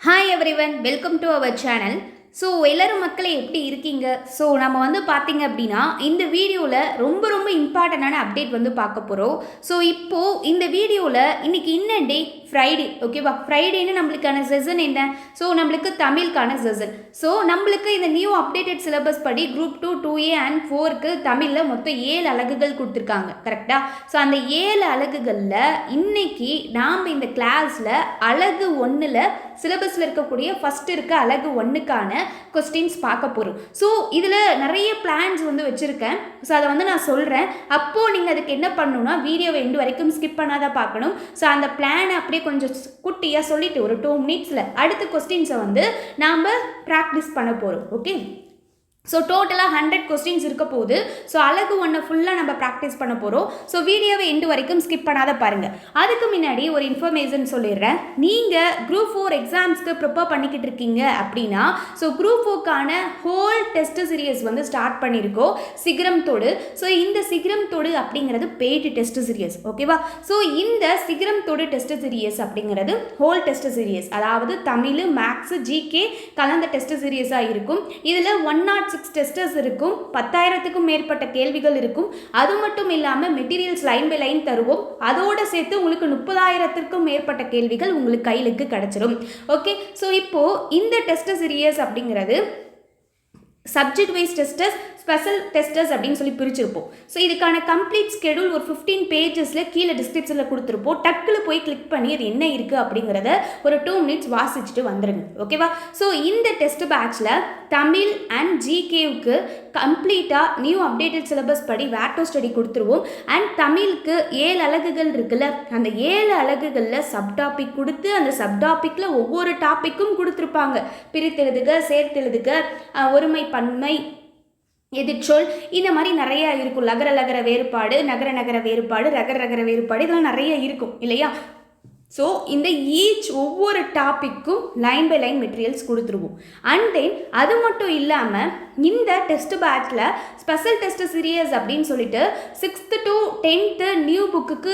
Hi everyone, welcome to our channel. So எல்லோரும் மக்களே எப்படி இருக்கீங்க? ஸோ நம்ம பார்த்தீங்க அப்படின்னா இந்த வீடியோவில் ரொம்ப இம்பார்ட்டண்டான அப்டேட் பார்க்க போகிறோம். ஸோ இப்போது இந்த வீடியோவில் இன்றைக்கி என்ன டே? ஃப்ரைடே. ஓகேவா? ஃப்ரைடேன்னு நம்மளுக்கான செஷன் என்ன? ஸோ நம்மளுக்கு தமிழுக்கான செஷன். ஸோ நம்மளுக்கு இந்த நியூ அப்டேட்டட் சிலபஸ் படி குரூப் 2, 2A அண்ட் 4க்கு தமிழில் மொத்தம் 7 அலகுகள் கொடுத்துருக்காங்க. கரெக்டாக? ஸோ அந்த 7 அலகுகளில் இன்னைக்கு நாம் இந்த கிளாஸில் அலகு 1ல் சிலபஸில் இருக்கக்கூடிய ஃபஸ்ட் இருக்க அலகு 1க்கான கொஸ்டின்ஸ் பார்க்க போகிறோம். ஸோ இதில் நிறைய பிளான்ஸ் வச்சுருக்கேன். ஸோ அதை நான் சொல்கிறேன். அப்போது நீங்கள் அதுக்கு என்ன பண்ணணும்னா வீடியோவை எண்டு வரைக்கும் ஸ்கிப் பண்ணாத பார்க்கணும். ஸோ அந்த பிளானை அப்படியே கொஞ்சம் குட்டியாக சொல்லிவிட்டு ஒரு 2 மினிட்ஸில் அடுத்த கொஸ்டின்ஸை நாம் ப்ராக்டிஸ் பண்ண போகிறோம். ஓகே? ஸோ டோட்டலாக 100 கொஸ்டின்ஸ் இருக்க போகுது. ஸோ அலகு 1 ஃபுல்லாக நம்ம ப்ராக்டிஸ் பண்ண போகிறோம். ஸோ வீடியோவை எண்டு வரைக்கும் ஸ்கிப் பண்ணாத பாருங்கள். அதுக்கு முன்னாடி ஒரு இன்ஃபர்மேஷன் சொல்லிடுறேன். நீங்கள் குரூப் 4 எக்ஸாம்ஸ்க்கு ப்ரிப்பேர் பண்ணிக்கிட்டு இருக்கீங்க அப்படின்னா ஸோ குரூப் 4க்கான ஹோல் டெஸ்ட் சீரியஸ் ஸ்டார்ட் பண்ணியிருக்கோம், சிகரம் தொடு. ஸோ இந்த சிகரம் தொடு அப்படிங்கிறது பெய்டு டெஸ்ட் சீரியஸ். ஓகேவா? ஸோ இந்த சிகரம் தொடு டெஸ்ட் சீரியஸ் அப்படிங்கிறது ஹோல் டெஸ்ட் சீரியஸ், அதாவது தமிழ், மேக்ஸ், ஜிகே கலந்த டெஸ்ட் சீரியஸாக இருக்கும். இதில் 106 டெஸ்டர்ஸ் இருக்கும், 10,000க்கும் மேற்பட்ட கேள்விகள் இருக்கும். அது மட்டும் இல்லாமல் மெட்டீரியல்ஸ் லைன் பை லைன் தருவோம். அதோடு சேர்த்து உங்களுக்கு 30,000க்கும் மேற்பட்ட கேள்விகள் உங்களுக்கு கையிலுக்கு கிடைச்சிடும். ஓகே? ஸோ இப்போது இந்த டெஸ்ட் சீரியஸ் அப்படிங்கிறது subject wise testers, special testers அப்படின்னு சொல்லி பிரிச்சிருப்போம். ஸோ இதுக்கான கம்ப்ளீட் ஸ்கெடியூல் ஒரு 15 பேஜஸில் கீழே டிஸ்கிரிப்ஷனில் கொடுத்துருப்போம். டக்குன்னு போய் கிளிக் பண்ணி அது என்ன இருக்குது அப்படிங்கிறத ஒரு 2 மினிட்ஸ் வாசிச்சுட்டு வந்துடுங்க. ஓகேவா? ஸோ இந்த டெஸ்ட் பேட்சில் தமிழ் அண்ட் ஜிகேவுக்கு கம்ப்ளீட்டாக நியூ அப்டேட்டட் சிலபஸ் படி வேட்டோ ஸ்டடி கொடுத்துருவோம். அண்ட் தமிழுக்கு 7 அலகுகள் இருக்குல்ல, அந்த 7 அலகுகளில் சப் டாபிக் கொடுத்து அந்த சப் டாப்பிக்கில் ஒவ்வொரு டாப்பிக்கும் கொடுத்துருப்பாங்க. பிரித்தெழுதுக, சேர்த்தெழுதுக, ஒருமை, பன்மை, எதிர்ச்சொல், இந்த மாதிரி நிறையா இருக்கும். லகர வேறுபாடு, நகர வேறுபாடு, ரகர வேறுபாடு, இதெல்லாம் நிறைய இருக்கும் இல்லையா? ஸோ இந்த ஒவ்வொரு டாப்பிக்கும் லைன் பை லைன் மெட்டீரியல்ஸ் கொடுத்துருவோம். அண்ட் தென் அது மட்டும் இல்லாமல் இந்த டெஸ்ட் பேட்சில் ஸ்பெஷல் டெஸ்ட் சீரியஸ் அப்படின்னு சொல்லிட்டு 6th to 10th நியூ புக்குக்கு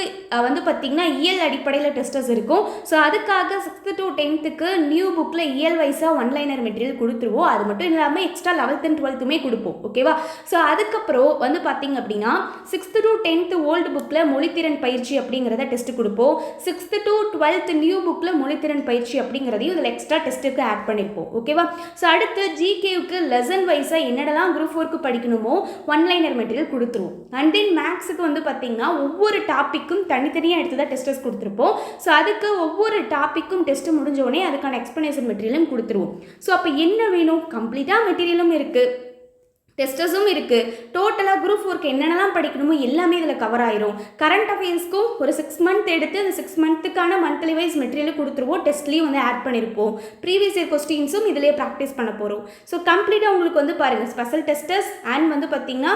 பார்த்திங்கன்னா இயல் அடிப்படையில் டெஸ்டர்ஸ் இருக்கும். ஸோ அதுக்காக 6th to 10th நியூ புக்கில் இயல் வைஸாக ஒன்லைனர் மெட்டீரியல் கொடுத்துருவோம். அது மட்டும் இல்லாமல் எக்ஸ்ட்ரா 11th and 12th கொடுப்போம். ஓகேவா? ஸோ அதுக்கப்புறம் பார்த்திங்க அப்படின்னா 6th to 10th ஓல்டு புக்கில் மொழித்திறன் பயிற்சி அப்படிங்கிறத டெஸ்ட் கொடுப்போம். 6th to 12th நியூ புக்கில் மொழித்திறன் பயிற்சி அப்படிங்கிறதையும் இதில் எக்ஸ்ட்ரா டெஸ்ட்டுக்கு ஆட் பண்ணியிருப்போம். ஓகேவா? ஸோ அடுத்து ஜிகேவுக்கு லெசன் வைஸாக என்னடெல்லாம் குரூப் 4க்கு படிக்கணுமோ ஒன்லைனர் மெட்டீரியல் கொடுத்துருவோம். அண்ட் தென் மேக்ஸுக்கு பார்த்திங்கன்னா ஒவ்வொரு டாப்பிக்கும் தனித்தனியாக எடுத்து தான் டெஸ்டர்ஸ் கொடுத்துருப்போம். ஸோ அதுக்கு ஒவ்வொரு டாப்பிக்கும் டெஸ்ட்டு முடிஞ்சோடனே அதுக்கான எக்ஸ்ப்ளனேஷன் மெட்டீரியலும் கொடுத்துருவோம். ஸோ அப்போ என்ன வேணும்? கம்ப்ளீட்டாக மெட்டீரியலும் இருக்குது, டெஸ்டர்ஸும் இருக்குது. டோட்டலாக குரூப் 4க்கு என்னென்னலாம் படிக்கணுமோ எல்லாமே இதில் கவர் ஆயிரும். கரண்ட் அஃபேர்ஸ்க்கும் ஒரு 6 மந்த் எடுத்து அந்த 6 மந்த்துக்கான மந்த்லி வைஸ் மெட்டீரியல் கொடுத்துருவோம். டெஸ்ட்லேயும் ஆட் பண்ணியிருப்போம். ப்ரீவியஸ் இயர் கொஸ்டின்ஸும் இதிலே ப்ராக்டிஸ் பண்ண போகிறோம். ஸோ கம்ப்ளீட்டாக உங்களுக்கு பாருங்கள், ஸ்பெஷல் டெஸ்டர்ஸ் அண்ட் பார்த்திங்கன்னா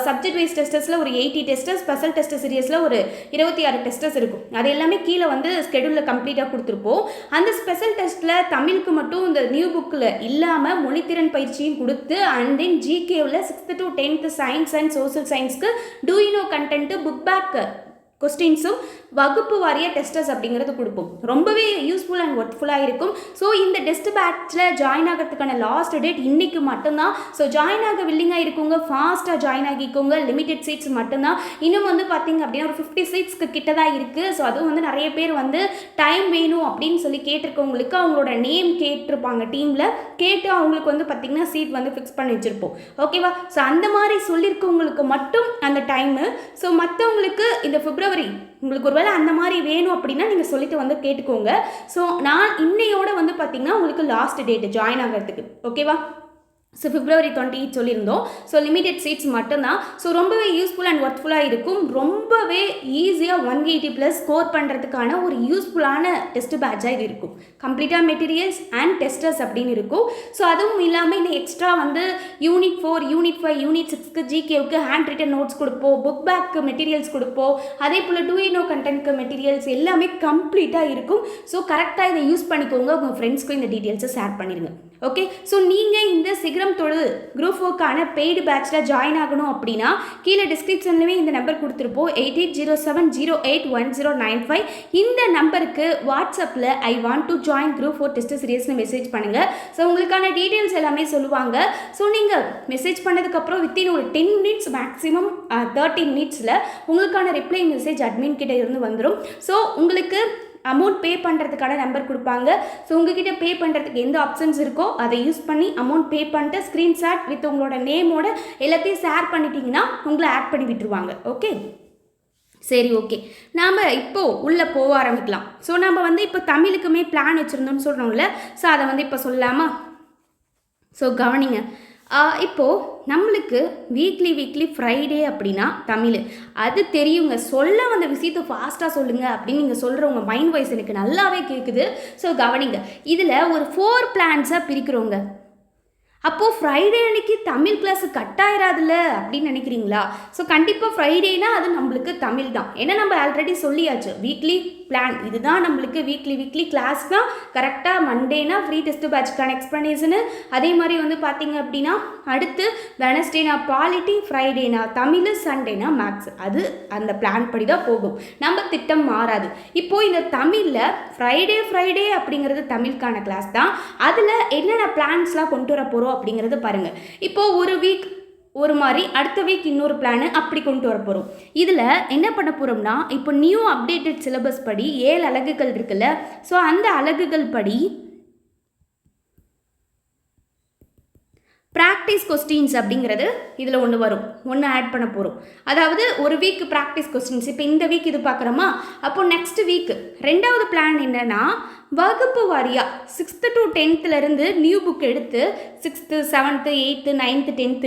சப்ஜெக்ட் வைஸ் டெஸ்டர்ஸில் ஒரு 80 டெஸ்டர்ஸ், ஸ்பெஷல் டெஸ்ட் சீரியஸில் ஒரு 26 டெஸ்டர்ஸ் இருக்கும். அது எல்லாமே கீழே ஸ்கெடியூலில் கம்ப்ளீட்டாக கொடுத்துருப்போம். அந்த ஸ்பெஷல் டெஸ்ட்டில் தமிழுக்கு மட்டும் இந்த நியூ புக்கில் இல்லாமல் மொழித்திறன் பயிற்சியும் கொடுத்து and then GK 6th to 10th science and social சயின்ஸ்க்கு do you know content, book back கொஸ்டின்ஸும் வகுப்பு வாரிய டெஸ்டர்ஸ் அப்படிங்கிறது கொடுப்போம். ரொம்பவே யூஸ்ஃபுல் அண்ட் ஒர்த்ஃபுல்லாக இருக்கும். ஸோ இந்த டெஸ்ட் பேட்சில் ஜாயின் ஆகிறதுக்கான லாஸ்ட் டேட் இன்றைக்கி மட்டும்தான். ஸோ ஜாயின் ஆக வில்லிங்காக இருக்கவங்க ஃபாஸ்ட்டாக ஜாயின் ஆகிக்கோங்க. லிமிடெட் சீட்ஸ் மட்டும்தான். இன்னும் பார்த்திங்க அப்படின்னா ஒரு 50 சீட்ஸ்க்கு கிட்ட தான் இருக்குது. ஸோ அதுவும் நிறைய பேர் டைம் வேணும் அப்படின்னு சொல்லி கேட்டிருக்கவங்களுக்கு அவங்களோட நேம் கேட்டிருப்பாங்க. டீமில் கேட்டு அவங்களுக்கு பார்த்திங்கன்னா சீட் ஃபிக்ஸ் பண்ணி வச்சுருப்போம். ஓகேவா? ஸோ அந்த மாதிரி சொல்லியிருக்கவங்களுக்கு மட்டும் அந்த டைமு. ஸோ மற்றவங்களுக்கு இந்த பிப்ரவரி உங்களுக்கு ஒருவேளை அந்த மாதிரி வேணும் அப்படின்னா நீங்கள் சொல்லிட்டு கேட்டுக்கோங்க. ஸோ நான் இன்னையோட பார்த்திங்கன்னா உங்களுக்கு லாஸ்ட் டேட்டு ஜாயின் ஆகிறதுக்கு. ஓகேவா? ஸோ February 28 சொல்லியிருந்தோம். ஸோ லிமிடெட் சீட்ஸ் மட்டும்தான். ஸோ ரொம்பவே யூஸ்ஃபுல் அண்ட் ஒர்த்ஃபுல்லாக இருக்கும். ரொம்பவே ஈஸியாக 180+ ஸ்கோர் பண்ணுறதுக்கான ஒரு யூஸ்ஃபுல்லான டெஸ்ட் பேட்சாக இது இருக்கும். கம்ப்ளீட்டாக மெட்டீரியல்ஸ் அண்ட் டெஸ்டர்ஸ் அப்படின்னு இருக்கும். ஸோ அதுவும் இல்லாமல் இந்த எக்ஸ்ட்ரா யூனிட் 4, யூனிட் 5, யூனிட் 6க்கு ஜிகேவுக்கு ஹேண்ட் ரிட்டன் நோட்ஸ் கொடுப்போம், புக் பேக்கு மெட்டீரியல்ஸ் கொடுப்போம். அதே போல் டூ யூ நோ கண்டென்ட்க்கு மெட்டீரியல்ஸ் எல்லாமே கம்ப்ளீட்டாக இருக்கும். ஸோ கரெக்டாக இதை யூஸ் பண்ணிக்கோங்க. உங்கள் ஃப்ரெண்ட்ஸ்க்கும் இந்த டீட்டெயில்ஸை ஷேர் பண்ணிடுங்க. ஓகே? ஸோ நீங்கள் இந்த சிகரம் இல்லம் தொழு குரூப் 4க்கான பெய்டு பேட்சில் ஜாயின் ஆகணும் அப்படின்னா கீழே டிஸ்கிரிப்ஷன்லேயே இந்த நம்பர் கொடுத்துருப்போம் 8807081095. இந்த நம்பருக்கு வாட்ஸ்அப்பில் I want to join group 4 test சீரியஸ்னு மெசேஜ் பண்ணுங்கள். ஸோ உங்களுக்கான டீட்டெயில்ஸ் எல்லாமே சொல்லுவாங்க. ஸோ நீங்கள் மெசேஜ் பண்ணதுக்கப்புறம் வித்தின் ஒரு 10 மினிட்ஸ் மேக்ஸிமம் 30 மினிட்ஸில் உங்களுக்கான ரிப்ளை மெசேஜ் அட்மின் கிட்ட இருந்து வந்துடும். ஸோ உங்களுக்கு அமௌண்ட் பே பண்ணுறதுக்கான நம்பர் கொடுப்பாங்க. ஸோ உங்ககிட்ட பே பண்ணுறதுக்கு எந்த ஆப்ஷன்ஸ் இருக்கோ அதை யூஸ் பண்ணி அமௌண்ட் பே பண்ணிட்டு ஸ்க்ரீன்ஷாட் வித் உங்களோட நேமோட எல்லாத்தையும் ஷேர் பண்ணிட்டீங்கன்னா உங்களை ஆட் பண்ணி விட்டுருவாங்க. ஓகே, சரி, ஓகே, நாம் இப்போது உள்ளே போக ஆரம்பிக்கலாம். ஸோ நம்ம இப்போ தமிழுக்குமே பிளான் வச்சுருந்தோம்னு சொல்கிறோம்ல, ஸோ அதை இப்போ சொல்லலாமா? ஸோ கவனிங்க, இப்போது நம்மளுக்கு வீக்லி ஃப்ரைடே அப்படின்னா தமிழ் அது தெரியுங்க. சொல்ல வந்த விஷயத்தை ஃபாஸ்ட்டாக சொல்லுங்கள் அப்படின்னு நீங்கள் சொல்கிற உங்கள் மைண்ட் வாய்ஸ் எனக்கு நல்லாவே கேட்குது. ஸோ கவனிங்க, இதில் ஒரு 4 பிளான்ஸாக பிரிக்கிறோங்க. அப்போது ஃப்ரைடே அன்னைக்கு தமிழ் கிளாஸு கட் ஆயிராதுல்ல அப்படின்னு நினைக்கிறீங்களா? ஸோ கண்டிப்பாக ஃப்ரைடேனா அது நம்மளுக்கு தமிழ் தான். ஏன்னா நம்ம ஆல்ரெடி சொல்லியாச்சு வீக்லி பிளான் இதுதான் நம்மளுக்கு வீக்லி கிளாஸ் தான். கரெக்டாக மண்டேனா ஃப்ரீ டெஸ்ட் பேட்ச்க்கான எக்ஸ்ப்ளனேஷனு, அதே மாதிரி பார்த்தீங்க அப்படின்னா அடுத்து வெனஸ்டேனா பாலிட்டி, ஃப்ரைடேனா தமிழ், சண்டேனா மேக்ஸ். அது அந்த பிளான் படி தான் போகும், நம்ம திட்டம் மாறாது. இப்போது இந்த தமிழில் ஃப்ரைடே அப்படிங்கிறது தமிழுக்கான கிளாஸ் தான். அதில் என்னென்ன பிளான்ஸ்லாம் கொண்டு வர போகிறோம் அப்படிங்கிறது பாருங்கள். இப்போது ஒரு வீக் ஒரு மாதிரி, அடுத்த வீக் இன்னொரு பிளானு அப்படி கொண்டு வர போகிறோம். இதில் என்ன பண்ண போகிறோம்னா, இப்போ நியூ அப்டேட்டட் சிலபஸ் படி 7 அலகுகள் இருக்குல்ல, ஸோ அந்த அலகுகள் படி ப்ராக்டிஸ் கொஸ்டின்ஸ் அப்படிங்கிறது இதில் ஒன்று ஆட் பண்ண போகிறோம். அதாவது ஒரு வீக் ப்ராக்டிஸ் கொஸ்டின்ஸ். இப்போ இந்த வீக் இது பார்க்குறோமா, அப்போது நெக்ஸ்ட் வீக் 2வது பிளான் என்னென்னா வகுப்பு வாரியாக 6th to 10th new book எடுத்து 6th 7th 8th 9th 10th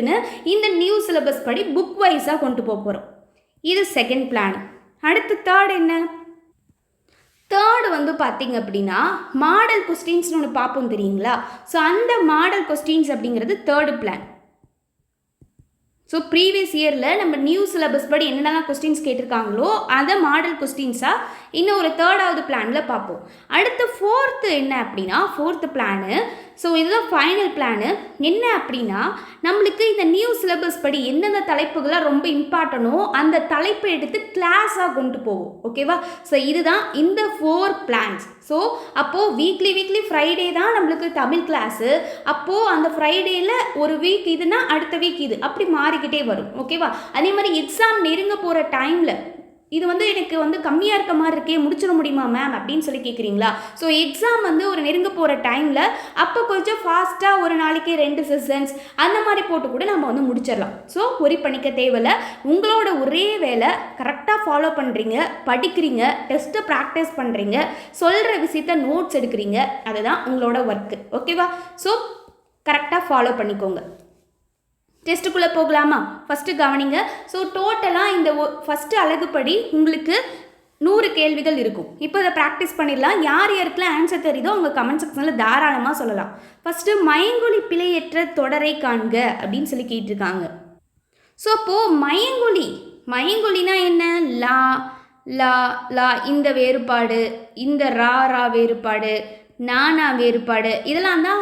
இந்த நியூ சிலபஸ் படி புக் வைஸாக கொண்டு போகிறோம். இது செகண்ட் பிளான். அடுத்து தேர்ட் என்ன? தேர்டு பார்த்தீங்க அப்படின்னா மாடல் கொஸ்டின்ஸ்னு ஒன்று பார்ப்போம் தெரியுங்களா? ஸோ அந்த மாடல் கொஸ்டின்ஸ் அப்படிங்கிறது தேர்டு பிளான். ஸோ ப்ரீவியஸ் இயரில் நம்ம நியூ சிலபஸ் படி என்னென்னலாம் கொஸ்டின்ஸ் கேட்டிருக்காங்களோ அதை மாடல் கொஸ்டின்ஸாக இன்னும் ஒரு 3rd பிளானில் பார்ப்போம். அடுத்து 4th என்ன அப்படின்னா 4th பிளானு. ஸோ இதுதான் ஃபைனல் பிளானு. என்ன அப்படின்னா நம்மளுக்கு இந்த நியூ சிலபஸ் படி எந்தெந்த தலைப்புகளாக ரொம்ப இம்பார்ட்டனோ அந்த தலைப்பை எடுத்து கிளாஸாக கொண்டு போவோம். ஓகேவா? ஸோ இதுதான் இந்த 4 பிளான்ஸ். ஸோ அப்போது வீக்லி ஃப்ரைடே தான் நம்மளுக்கு தமிழ் கிளாஸு. அப்போது அந்த ஃப்ரைடேயில் ஒரு வீக் இதுனா அடுத்த வீக் இது அப்படி மாறிக்கிட்டே வரும். ஓகேவா? அதே மாதிரி எக்ஸாம் நெருங்க போகிற டைமில் இது எனக்கு கம்மியாக இருக்க மாதிரி இருக்கே, முடிச்சிட முடியுமா மேம் அப்படின்னு சொல்லி கேட்குறீங்களா? ஸோ எக்ஸாம் ஒரு நெருங்க போகிற டைமில் அப்போ கொஞ்சம் ஃபாஸ்ட்டாக ஒரு நாளைக்கு 2 செஷன்ஸ் அந்த மாதிரி போட்டு கூட நம்ம முடிச்சிடலாம். ஸோ ஒரி பண்ணிக்க தேவையில்லை. உங்களோட ஒரே வேலை கரெக்டாக ஃபாலோ பண்ணுறீங்க, படிக்கிறீங்க, டெஸ்ட்டை ப்ராக்டிஸ் பண்ணுறீங்க, சொல்கிற விஷயத்த நோட்ஸ் எடுக்கிறீங்க, அதுதான் உங்களோட ஒர்க்கு. ஓகேவா? ஸோ கரெக்டாக ஃபாலோ பண்ணிக்கோங்க. டெஸ்ட்டுக்குள்ளே போகலாமா? ஃபஸ்ட்டு கவனிங்க. ஸோ டோட்டலாக இந்த ஃபஸ்ட்டு அலகுப்படி உங்களுக்கு 100 கேள்விகள் இருக்கும். இப்போ இதை ப்ராக்டிஸ் பண்ணிடலாம். யார் யாருக்கெல்லாம் ஆன்சர் தெரியுதோ உங்கள் கமெண்ட் செக்ஷனில் தாராளமாக சொல்லலாம். ஃபஸ்ட்டு மயங்கொலி பிழையற்ற தொடரை காண்க அப்படின்னு சொல்லி கேட்டிருக்காங்க. ஸோ அப்போது மயங்கொலினா என்ன? லா லா லா இந்த வேறுபாடு, இந்த ரா வேறுபாடு, நானா வேறுபாடு, இதெல்லாம் தான்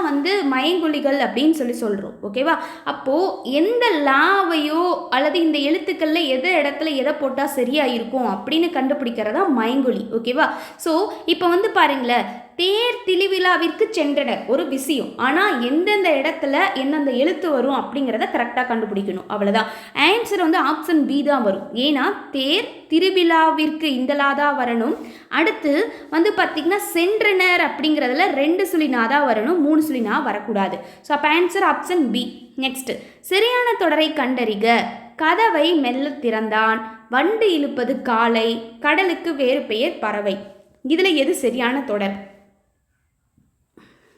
மயங்கொலிகள் அப்படின்னு சொல்லி சொல்கிறோம். ஓகேவா? அப்போது எந்த லாவையோ அல்லது இந்த எழுத்துக்களில் எதை இடத்துல எதை போட்டால் சரியாக இருக்கும் அப்படின்னு கண்டுபிடிக்கிறதா மயங்கொலி. ஓகேவா? ஸோ இப்போ பாருங்களேன், தேர் திருவிழாவிற்கு சென்றனர் ஒரு விஷயம், ஆனால் எந்தெந்த இடத்துல எந்தெந்த எழுத்து வரும் அப்படிங்கிறத கரெக்டாக கண்டுபிடிக்கணும். அவ்வளோதான். ஆன்சர் ஆப்ஷன் பி தான் வரும். ஏன்னா தேர் திருவிழாவிற்கு இந்தலா தான் வரணும். அடுத்து பார்த்திங்கன்னா சென்றனர் அப்படிங்கிறதுல 2 சுழினா தான் வரணும், 3 சுழினா வரக்கூடாது. ஸோ அப்போ ஆன்சர் ஆப்ஷன் பி. நெக்ஸ்ட், சரியான தொடரை கண்டறிக. கதவை மெல்ல திறந்தான், வண்டு இழுப்பது காலை, கடலுக்கு வேறு பெயர் பறவை. இதில் எது சரியான தொடர்?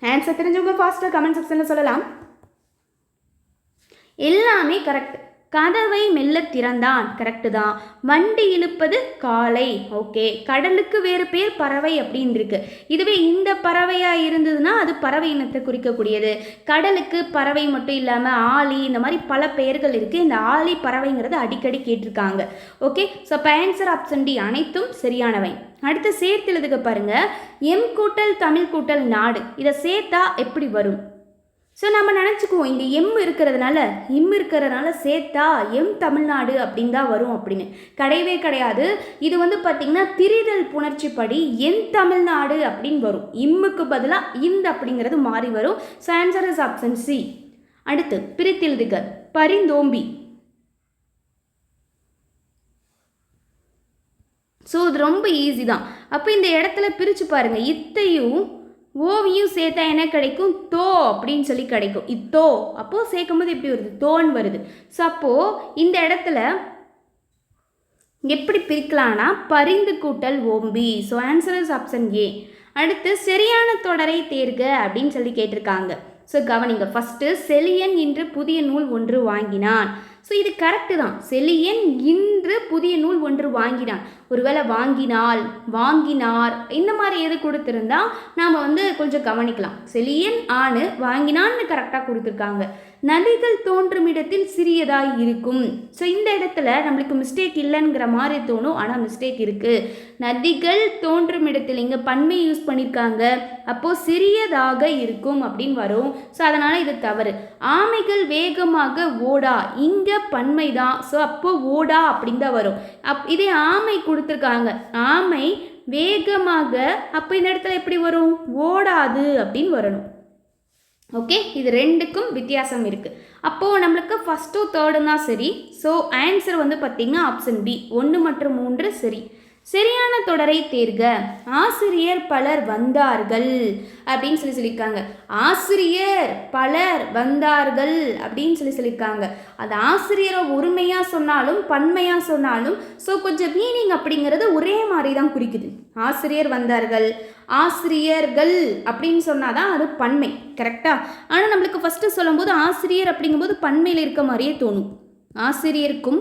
ஆன்சர் தெரிஞ்சவங்க ஃபாஸ்ட்டாக கமெண்ட் செக்ஷனில் சொல்லலாம். எல்லாமே கரெக்ட். கதவை மெல்ல திறந்தான் கரெக்டு தான். வண்டி இழுப்பது காலை, ஓகே. கடலுக்கு வேறு பேர் பறவை அப்படின்னு இருக்கு. இதுவே இந்த பறவையாக இருந்ததுன்னா அது பறவை இனத்தை குறிக்கக்கூடியது. கடலுக்கு பறவை மட்டும் இல்லாமல் ஆலி, இந்த மாதிரி பல பெயர்கள் இருக்குது. இந்த ஆலி பறவைங்கிறது அடிக்கடி கேட்டிருக்காங்க. ஓகே. ஸோ இப்போ ஆன்சர் ஆப்ஷன் டி அனைத்தும் சரியானவை. அடுத்து சேர்த்து எழுதுக பாருங்க. எம் கூட்டல் தமிழ் கூட்டல் நாடு, இதை சேர்த்தா எப்படி வரும்? ஸோ நம்ம நினச்சிக்குவோம் இங்கே இம் இருக்கிறதுனால சேர்த்தா எம் தமிழ்நாடு அப்படின்னு தான் வரும் அப்படின்னு. கிடையவே கிடையாது. இது வந்து பார்த்திங்கன்னா திரிதல் புணர்ச்சிப்படி என் தமிழ்நாடு அப்படின்னு வரும். இம்முக்கு பதிலாக இந்த அப்படிங்கிறது மாறி வரும். So answer is option C. அடுத்து பிரித்தெழுதுக. பரிந்தோம்பி. ஸோ இது ரொம்ப ஈஸி தான். அப்போ இந்த இடத்துல பிரித்து பாருங்கள். இத்தையும் ஓவியும் சேர்த்தா என்ன கிடைக்கும்? தோ அப்படின்னு சொல்லி கிடைக்கும். இத்தோ. அப்போது சேர்க்கும்போது எப்படி வருது? தோன்னு வருது. ஸோ அப்போது இந்த இடத்துல எப்படி பிரிக்கலாம்னா பரிந்து கூட்டல் ஓம்பி. So answer is option A. அடுத்து சரியான தொடரை தேர்க அப்படின்னு சொல்லி கேட்டிருக்காங்க. ஸோ கவனிங்க. ஃபஸ்ட்டு செலியன் இன்று புதிய நூல் ஒன்று வாங்கினான். ஸோ இது கரெக்டு தான். செலியன் இன்று புதிய நூல் ஒன்று வாங்கினான். ஒருவேளை வாங்கினாள், வாங்கினார் இந்த மாதிரி எது கொடுத்துருந்தா நாம் வந்து கொஞ்சம் கவனிக்கலாம். செலியன் ஆணு, வாங்கினான்னு கரெக்டாக கொடுத்துருக்காங்க. நதிகள் தோன்றும் இடத்தில் சிறியதாய் இருக்கும். ஸோ இந்த இடத்துல நம்மளுக்கு மிஸ்டேக் இல்லைங்கிற மாதிரி தோணும், ஆனால் மிஸ்டேக் இருக்குது. நதிகள் தோன்றும் இடத்தில் இங்கே பன்மை யூஸ் பண்ணியிருக்காங்க. அப்போது சிறியதாக இருக்கும் அப்படின்னு வரும். ஸோ அதனால் இது தவறு. ஆமைகள் வேகமாக ஓடா, இங்கே பன்மை தான். ஸோ அப்போது ஓடா அப்படின்னு தான் வரும். இதே ஆமை கொடுத்துருக்காங்க, ஆமை வேகமாக, அப்போ இந்த இடத்துல எப்படி வரும்? ஓடாது அப்படின்னு வரணும். ஓகே, இது ரெண்டுக்கும் வித்தியாசம் இருக்குது. அப்போது நம்மளுக்கு ஃபஸ்ட்டும் தேர்டும் தான் சரி. ஸோ ஆன்சர் வந்து பார்த்திங்கன்னா ஆப்ஷன் பி 1 மற்றும் 3 சரி. சரியான தொடரை தேர்க. ஆசிரியர் பலர் வந்தார்கள் அப்படின்னு சொல்லியிருக்காங்க. ஆசிரியர் பலர் வந்தார்கள் அப்படின்னு சொல்லியிருக்காங்க. அது ஆசிரியரை ஒருமையாக சொன்னாலும் பன்மையாக சொன்னாலும் ஸோ கொஞ்சம் மீனிங் அப்படிங்கிறது ஒரே மாதிரி தான் குறிக்குது. ஆசிரியர் வந்தார்கள், ஆசிரியர்கள் அப்படின்னு சொன்னால் தான் அது பன்மை. கரெக்டாக? ஆனால் நம்மளுக்கு ஃபஸ்ட்டு சொல்லும்போது ஆசிரியர் அப்படிங்கும்போது பன்மையில் இருக்க மாதிரியே தோணும். ஆசிரியருக்கும்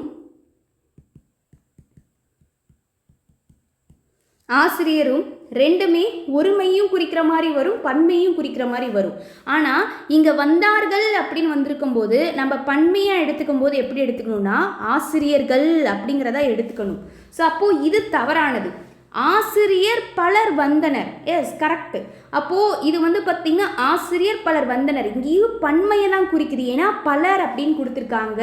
ஆசிரியரும் ரெண்டுமே ஒருமையும் குறிக்கிற மாதிரி வரும், பன்மையும் குறிக்கிற மாதிரி வரும். ஆனால் இங்கே வந்தார்கள் அப்படின்னு வந்திருக்கும் போது நம்ம பன்மையாக எடுத்துக்கும் போது எப்படி எடுத்துக்கணும்னா ஆசிரியர்கள் அப்படிங்கிறத எடுத்துக்கணும். ஸோ அப்போது இது தவறானது. ஆசிரியர் பலர் வந்தனர். Yes, correct. அப்போது இது வந்து பார்த்திங்கன்னா ஆசிரியர் பலர் வந்தனர் இங்கேயும் பன்மையை தான் குறிக்குது. ஏன்னா பலர் அப்படின்னு கொடுத்துருக்காங்க.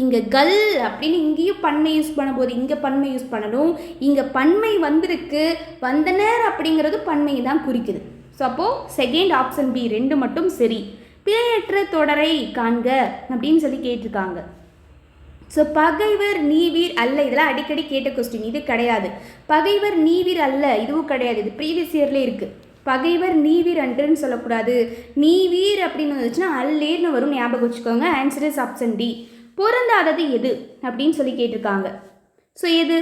இங்கே கல் அப்படின்னு இங்கேயும் பன்மை யூஸ் பண்ணும்போது இங்கே பன்மை யூஸ் பண்ணணும். இங்கே பன்மை வந்திருக்கு, வந்தனர் அப்படிங்கிறது பன்மையை தான் குறிக்குது. ஸோ அப்போது செகண்ட் ஆப்ஷன் பி 2 மட்டும் சரி. பிழையற்ற தொடரை காண்க அப்படின்னு சொல்லி கேட்டிருக்காங்க. ஸோ பகைவர் நீவீர் அல்ல, இதெல்லாம் அடிக்கடி கேட்ட கொஸ்டின். இது கிடையாது. பகைவர் நீவீர் அல்ல, இதுவும் கிடையாது. இது ப்ரீவியஸ் இயர்லேயே இருக்குது. பகைவர் நீவீர் அன்றுன்னு சொல்லக்கூடாது. நீவீர் அப்படின்னு வந்துச்சுன்னா அல்லேர்னு வரும், ஞாபகம் வச்சுக்கோங்க. Answer is option D. பொருந்தாதது எது அப்படின்னு சொல்லி கேட்டிருக்காங்க. ஸோ எது?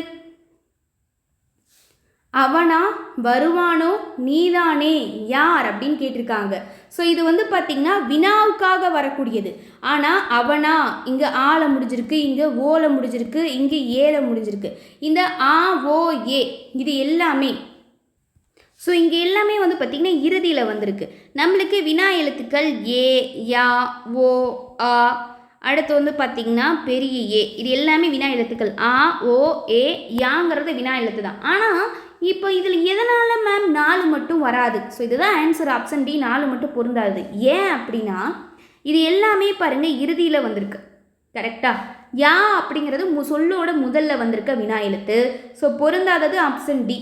அவனா, வருவானோ, நீதானே, யார் அப்படின்னு கேட்டிருக்காங்க. ஸோ இது வந்து பார்த்திங்கன்னா வினாவுக்காக வரக்கூடியது. ஆனால் அவனா இங்கே ஆல முடிஞ்சிருக்கு, இங்கே ஓல முடிஞ்சிருக்கு, இங்கே ஏல முடிஞ்சிருக்கு. இந்த ஆ ஓ ஏ இது எல்லாமே ஸோ இங்கே எல்லாமே வந்து பார்த்திங்கன்னா இறுதியில் வந்திருக்கு. நம்மளுக்கு வினா எழுத்துக்கள் ஏ, யா, ஓ, ஆ, அடுத்து வந்து பார்த்திங்கன்னா பெரிய ஏ, இது எல்லாமே வினா எழுத்துக்கள். ஆ ஓ ஏ யாங்கிறது வினா எழுத்து தான். ஆனால் இப்போ இதில் எதனால் மேம் 4 மட்டும் வராது? ஸோ இதுதான் ஆன்சர் ஆப்ஷன் டி, 4 மட்டும் பொருந்தாது. ஏன் அப்படின்னா இது எல்லாமே பாருங்கள் இறுதியில் வந்திருக்கு. கரெக்டாக? யா அப்படிங்கிறது சொல்லோட முதல்ல வந்திருக்க வினா எழுத்து. ஸோ பொருந்தாதது ஆப்ஷன் டி.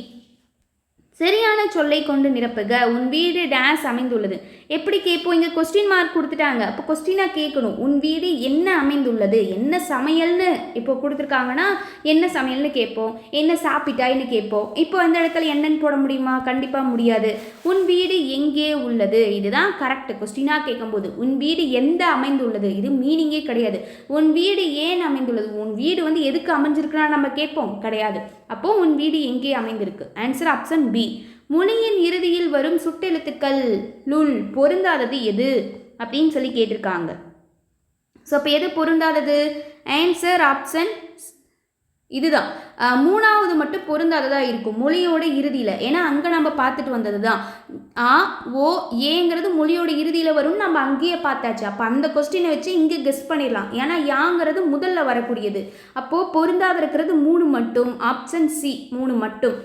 சரியான சொல்லை கொண்டு நிரப்புக. உன் வீடு டேஸ் அமைந்துள்ளது. எப்படி கேட்போம்? இங்கே கொஸ்டின் மார்க் கொடுத்துட்டாங்க. அப்போ கொஸ்டினாக கேட்கணும். உன் வீடு என்ன அமைந்துள்ளது, என்ன சமையல்னு இப்போ கொடுத்துருக்காங்கன்னா என்ன சமையல்னு கேட்போம், என்ன சாப்பிட்டாய்ன்னு கேட்போம். இப்போ அந்த இடத்துல என்னன்னு போட முடியுமா? கண்டிப்பாக முடியாது. உன் வீடு எங்கே உள்ளது, இதுதான் கரெக்ட். கொஸ்டினாக கேட்கும்போது உன் வீடு எந்த அமைந்துள்ளது, இது மீனிங்கே கிடையாது. உன் வீடு ஏன் அமைந்துள்ளது, உன் வீடு வந்து எதுக்கு அமைஞ்சிருக்குன்னா நம்ம கேட்போம், கிடையாது. அப்போது உன் வீடு எங்கே அமைந்திருக்கு? Answer option B. மொழியின் இறுதியில் வரும் சுட்டெழுத்துக்கள் லுல் பொருந்தாதது எது அப்படின்னு சொல்லி கேட்டிருக்காங்க. ஸோ அப்போ எது பொருந்தாதது? ஆன்சர் ஆப்ஷன் இதுதான். 3வது மட்டும் பொருந்தாததாக இருக்கும் மொழியோட இறுதியில். ஏன்னா அங்கே நம்ம பார்த்துட்டு வந்தது தான். ஆ ஓ ஏங்கிறது மொழியோட இறுதியில் வரும்னு நம்ம அங்கேயே பார்த்தாச்சு. அப்போ அந்த கொஸ்டினை வச்சு இங்கே கெஸ் பண்ணிடலாம். ஏன்னா யாங்கிறது முதல்ல வரக்கூடியது. அப்போது பொருந்தாத இருக்கிறது 3 மட்டும். ஆப்ஷன் சி 3 மட்டும்.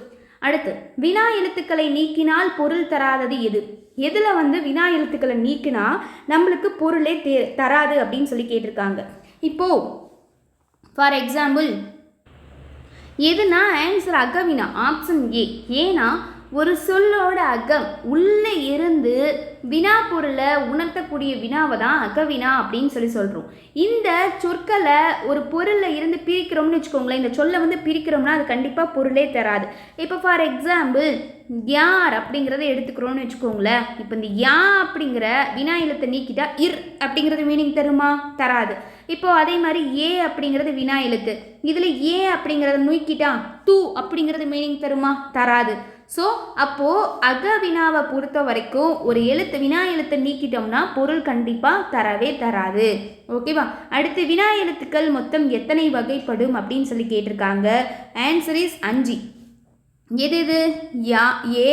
அடுத்து வினா எழுத்துக்களை நீக்கினால் பொருள் தராதது எது? எதில் வந்து வினா எழுத்துக்களை நீக்கினா நம்மளுக்கு பொருளே தராது அப்படின்னு சொல்லி கேட்டிருக்காங்க. இப்போது ஃபார் எக்ஸாம்பிள் எதுனா ஆன்சர் அகவினா ஆப்ஷன் ஏ. ஏன்னா ஒரு சொல்லோட அகம் உள்ளே இருந்து வினா பொருளை உணர்த்தக்கூடிய வினாவை தான் அகவினா அப்படின்னு சொல்லி சொல்கிறோம். இந்த சொற்களை ஒரு பொருளில் இருந்து பிரிக்கிறோம்னு வச்சுக்கோங்களேன், இந்த சொல்லை வந்து பிரிக்கிறோம்னா அது கண்டிப்பாக பொருளே தராது. இப்போ ஃபார் எக்ஸாம்பிள் யார் அப்படிங்கிறத எடுத்துக்கிறோன்னு வச்சுக்கோங்களேன். இப்போ இந்த யா அப்படிங்கிற வினா எழுத்தை நீக்கிட்டா இர் அப்படிங்கிறது மீனிங் தருமா? தராது. இப்போது அதே மாதிரி ஏ அப்படிங்கிறது வினா எழுத்து, இதில் ஏ அப்படிங்கிறத நீக்கிட்டா தூ அப்படிங்கிறது மீனிங் தருமா? தராது. ஸோ அப்போது அகவினாவை பொறுத்த வரைக்கும் ஒரு வினா எழுத்தை நீக்கிட்டோம்னா பொருள் கண்டிப்பாக தரவே தராது. ஓகேவா? அடுத்து வினா எழுத்துக்கள் மொத்தம் எத்தனை வகைப்படும் அப்படின்னு சொல்லி கேட்டிருக்காங்க. Answer is 5. எது யா, ஏ,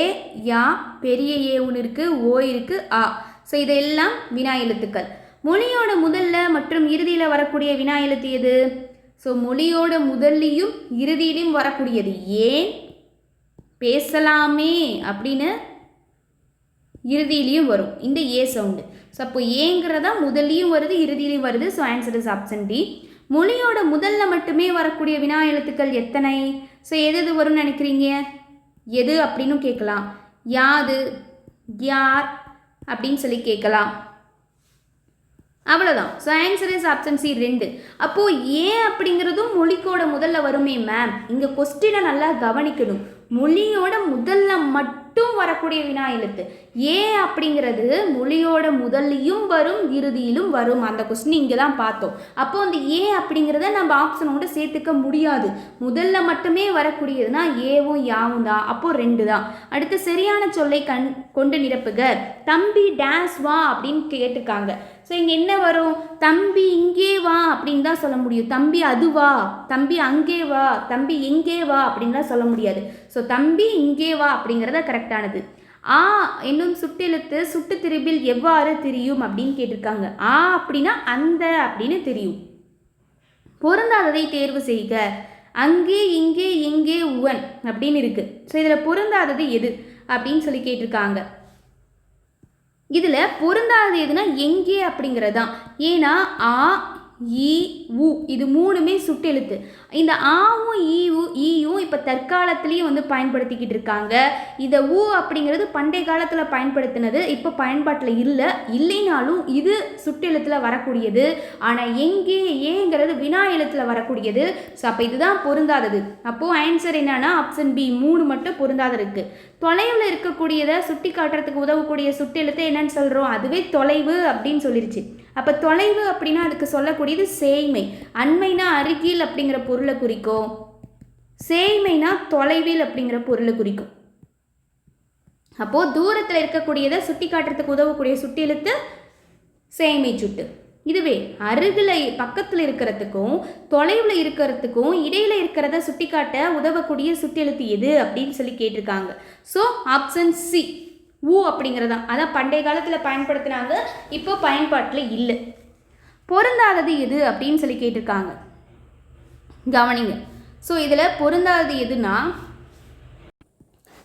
யா, பெரிய ஏ ஒன்று இருக்குது, ஓ இருக்குது, ஆ. ஸோ இதெல்லாம் வினா எழுத்துக்கள். மொழியோட முதல்ல மற்றும் இறுதியில் வரக்கூடிய வினா எழுத்து எது? ஸோ மொழியோட முதல்லையும் இறுதியிலையும் வரக்கூடியது ஏன், பேசலாமே அப்படின்னு இறுதியிலையும் வரும் இந்த ஏ சவுண்டு. ஸோ அப்போ ஏங்கிறதா முதல்லையும் வருது இறுதியிலையும் வருது. So answer is option D. மொழியோட முதல்ல மட்டுமே வரக்கூடிய வினா எழுத்துக்கள் எத்தனை? ஸோ எது வரும்னு நினைக்கிறீங்க? எது அப்படின்னு கேட்கலாம், யாது, யார் அப்படின்னு சொல்லி கேட்கலாம். அவ்வளோதான். So answer is option C 2. அப்போது ஏன் அப்படிங்கிறதும் மொழிக்கோட முதல்ல வருமே மேம். இங்கே கொஸ்டினை நல்லா கவனிக்கணும். மொழியோட முதல்ல மட்டும் வரக்கூடிய வினா எழுத்து ஏ அப்படிங்கிறது மொழியோட முதல்லையும் வரும் இறுதியிலும் வரும். அந்த கொஸ்டின் இங்கே தான் பார்த்தோம். அப்போ அந்த ஏ அப்படிங்கிறத நம்ம ஆப்ஷனோட சேர்த்துக்க முடியாது. முதல்ல மட்டுமே வரக்கூடியதுன்னா ஏவும் யாவும் தான். அப்போ 2 தான். அடுத்து சரியான சொல்லை கொண்டு நிரப்புக. தம்பி டேஸ் வா அப்படின்னு கேட்டிருக்காங்க. ஸோ இங்கே என்ன வரும்? தம்பி இங்கே வா அப்படின்னு தான் சொல்ல முடியும். தம்பி அது வா, தம்பி அங்கே வா, தம்பி எங்கே வா அப்படின்லாம் சொல்ல முடியாது. ஸோ தம்பி இங்கே வா அப்படிங்கிறத கரெக்டானது. ஆ என்னும் சுட்டெழுத்து சுட்டு திரிபில் எவ்வாறு தெரியும் அப்படின்னு கேட்டிருக்காங்க. ஆ அப்படின்னா அந்த அப்படின்னு தெரியும். பொருந்தாததை தேர்வு செய்க. அங்கே, இங்கே, எங்கே, உவன் அப்படின்னு இருக்கு. ஸோ இதில் பொருந்தாதது எது அப்படின்னு சொல்லி கேட்டிருக்காங்க. இதில் பொருந்தாதது எதுனா எங்கே அப்படிங்கிறது தான். ஏன்னா ஆ, ஈ, உ இது 3மே சுட்டெழுத்து. இந்த ஆவும் ஈயும் இப்போ தற்காலத்துலேயும் வந்து பயன்படுத்திக்கிட்டு இருக்காங்க. இதை உ அப்படிங்கிறது பண்டைய காலத்தில் பயன்படுத்தினது, இப்போ பயன்பாட்டில் இல்லைனாலும் இது சுட்டெழுத்தில் வரக்கூடியது. ஆனால் எங்கே ஏங்கிறது வினா எழுத்தில் வரக்கூடியது. ஸோ அப்போ இதுதான் பொருந்தாதது. அப்போது ஆன்சர் என்னன்னா ஆப்ஷன் பி 3 மட்டும் பொருந்தாத இருக்குது. தொலைவில் இருக்கக்கூடியதை சுட்டி காட்டுறதுக்கு உதவக்கூடிய சுட்டெழுத்து என்னன்னு சொல்கிறோம்? அதுவே தொலைவு அப்படின்னு சொல்லிருச்சு. அப்போ தொலைவு அப்படின்னா அதுக்கு சொல்லக்கூடியது சேய்மை. அண்மைனா அருகில் அப்படிங்கிற பொருளை குறிக்கும், சேய்மைனா தொலைவில் அப்படிங்கிற பொருளை குறிக்கும். அப்போது தூரத்தில் இருக்கக்கூடியதை சுட்டி காட்டுறதுக்கு உதவக்கூடிய சுட்டெழுத்து சேய்மை சுட்டு. இதுவே அருகில் பக்கத்தில் இருக்கிறதுக்கும் தொலைவில் இருக்கிறதுக்கும் இடையில இருக்கிறத சுட்டி காட்ட உதவக்கூடிய சுட்டெழுத்து எது அப்படின்னு சொல்லி கேட்டிருக்காங்க. ஸோ ஆப்ஷன் சி ஊ அப்படிங்கிறதான். அதான் பண்டைய காலத்தில் பயன்படுத்தினாங்க, இப்போ பயன்பாட்டில் இல்லை. பொருந்தாதது எது அப்படின்னு சொல்லி கேட்டிருக்காங்க. கவனிங்க. ஸோ இதில் பொருந்தாதது எதுனா,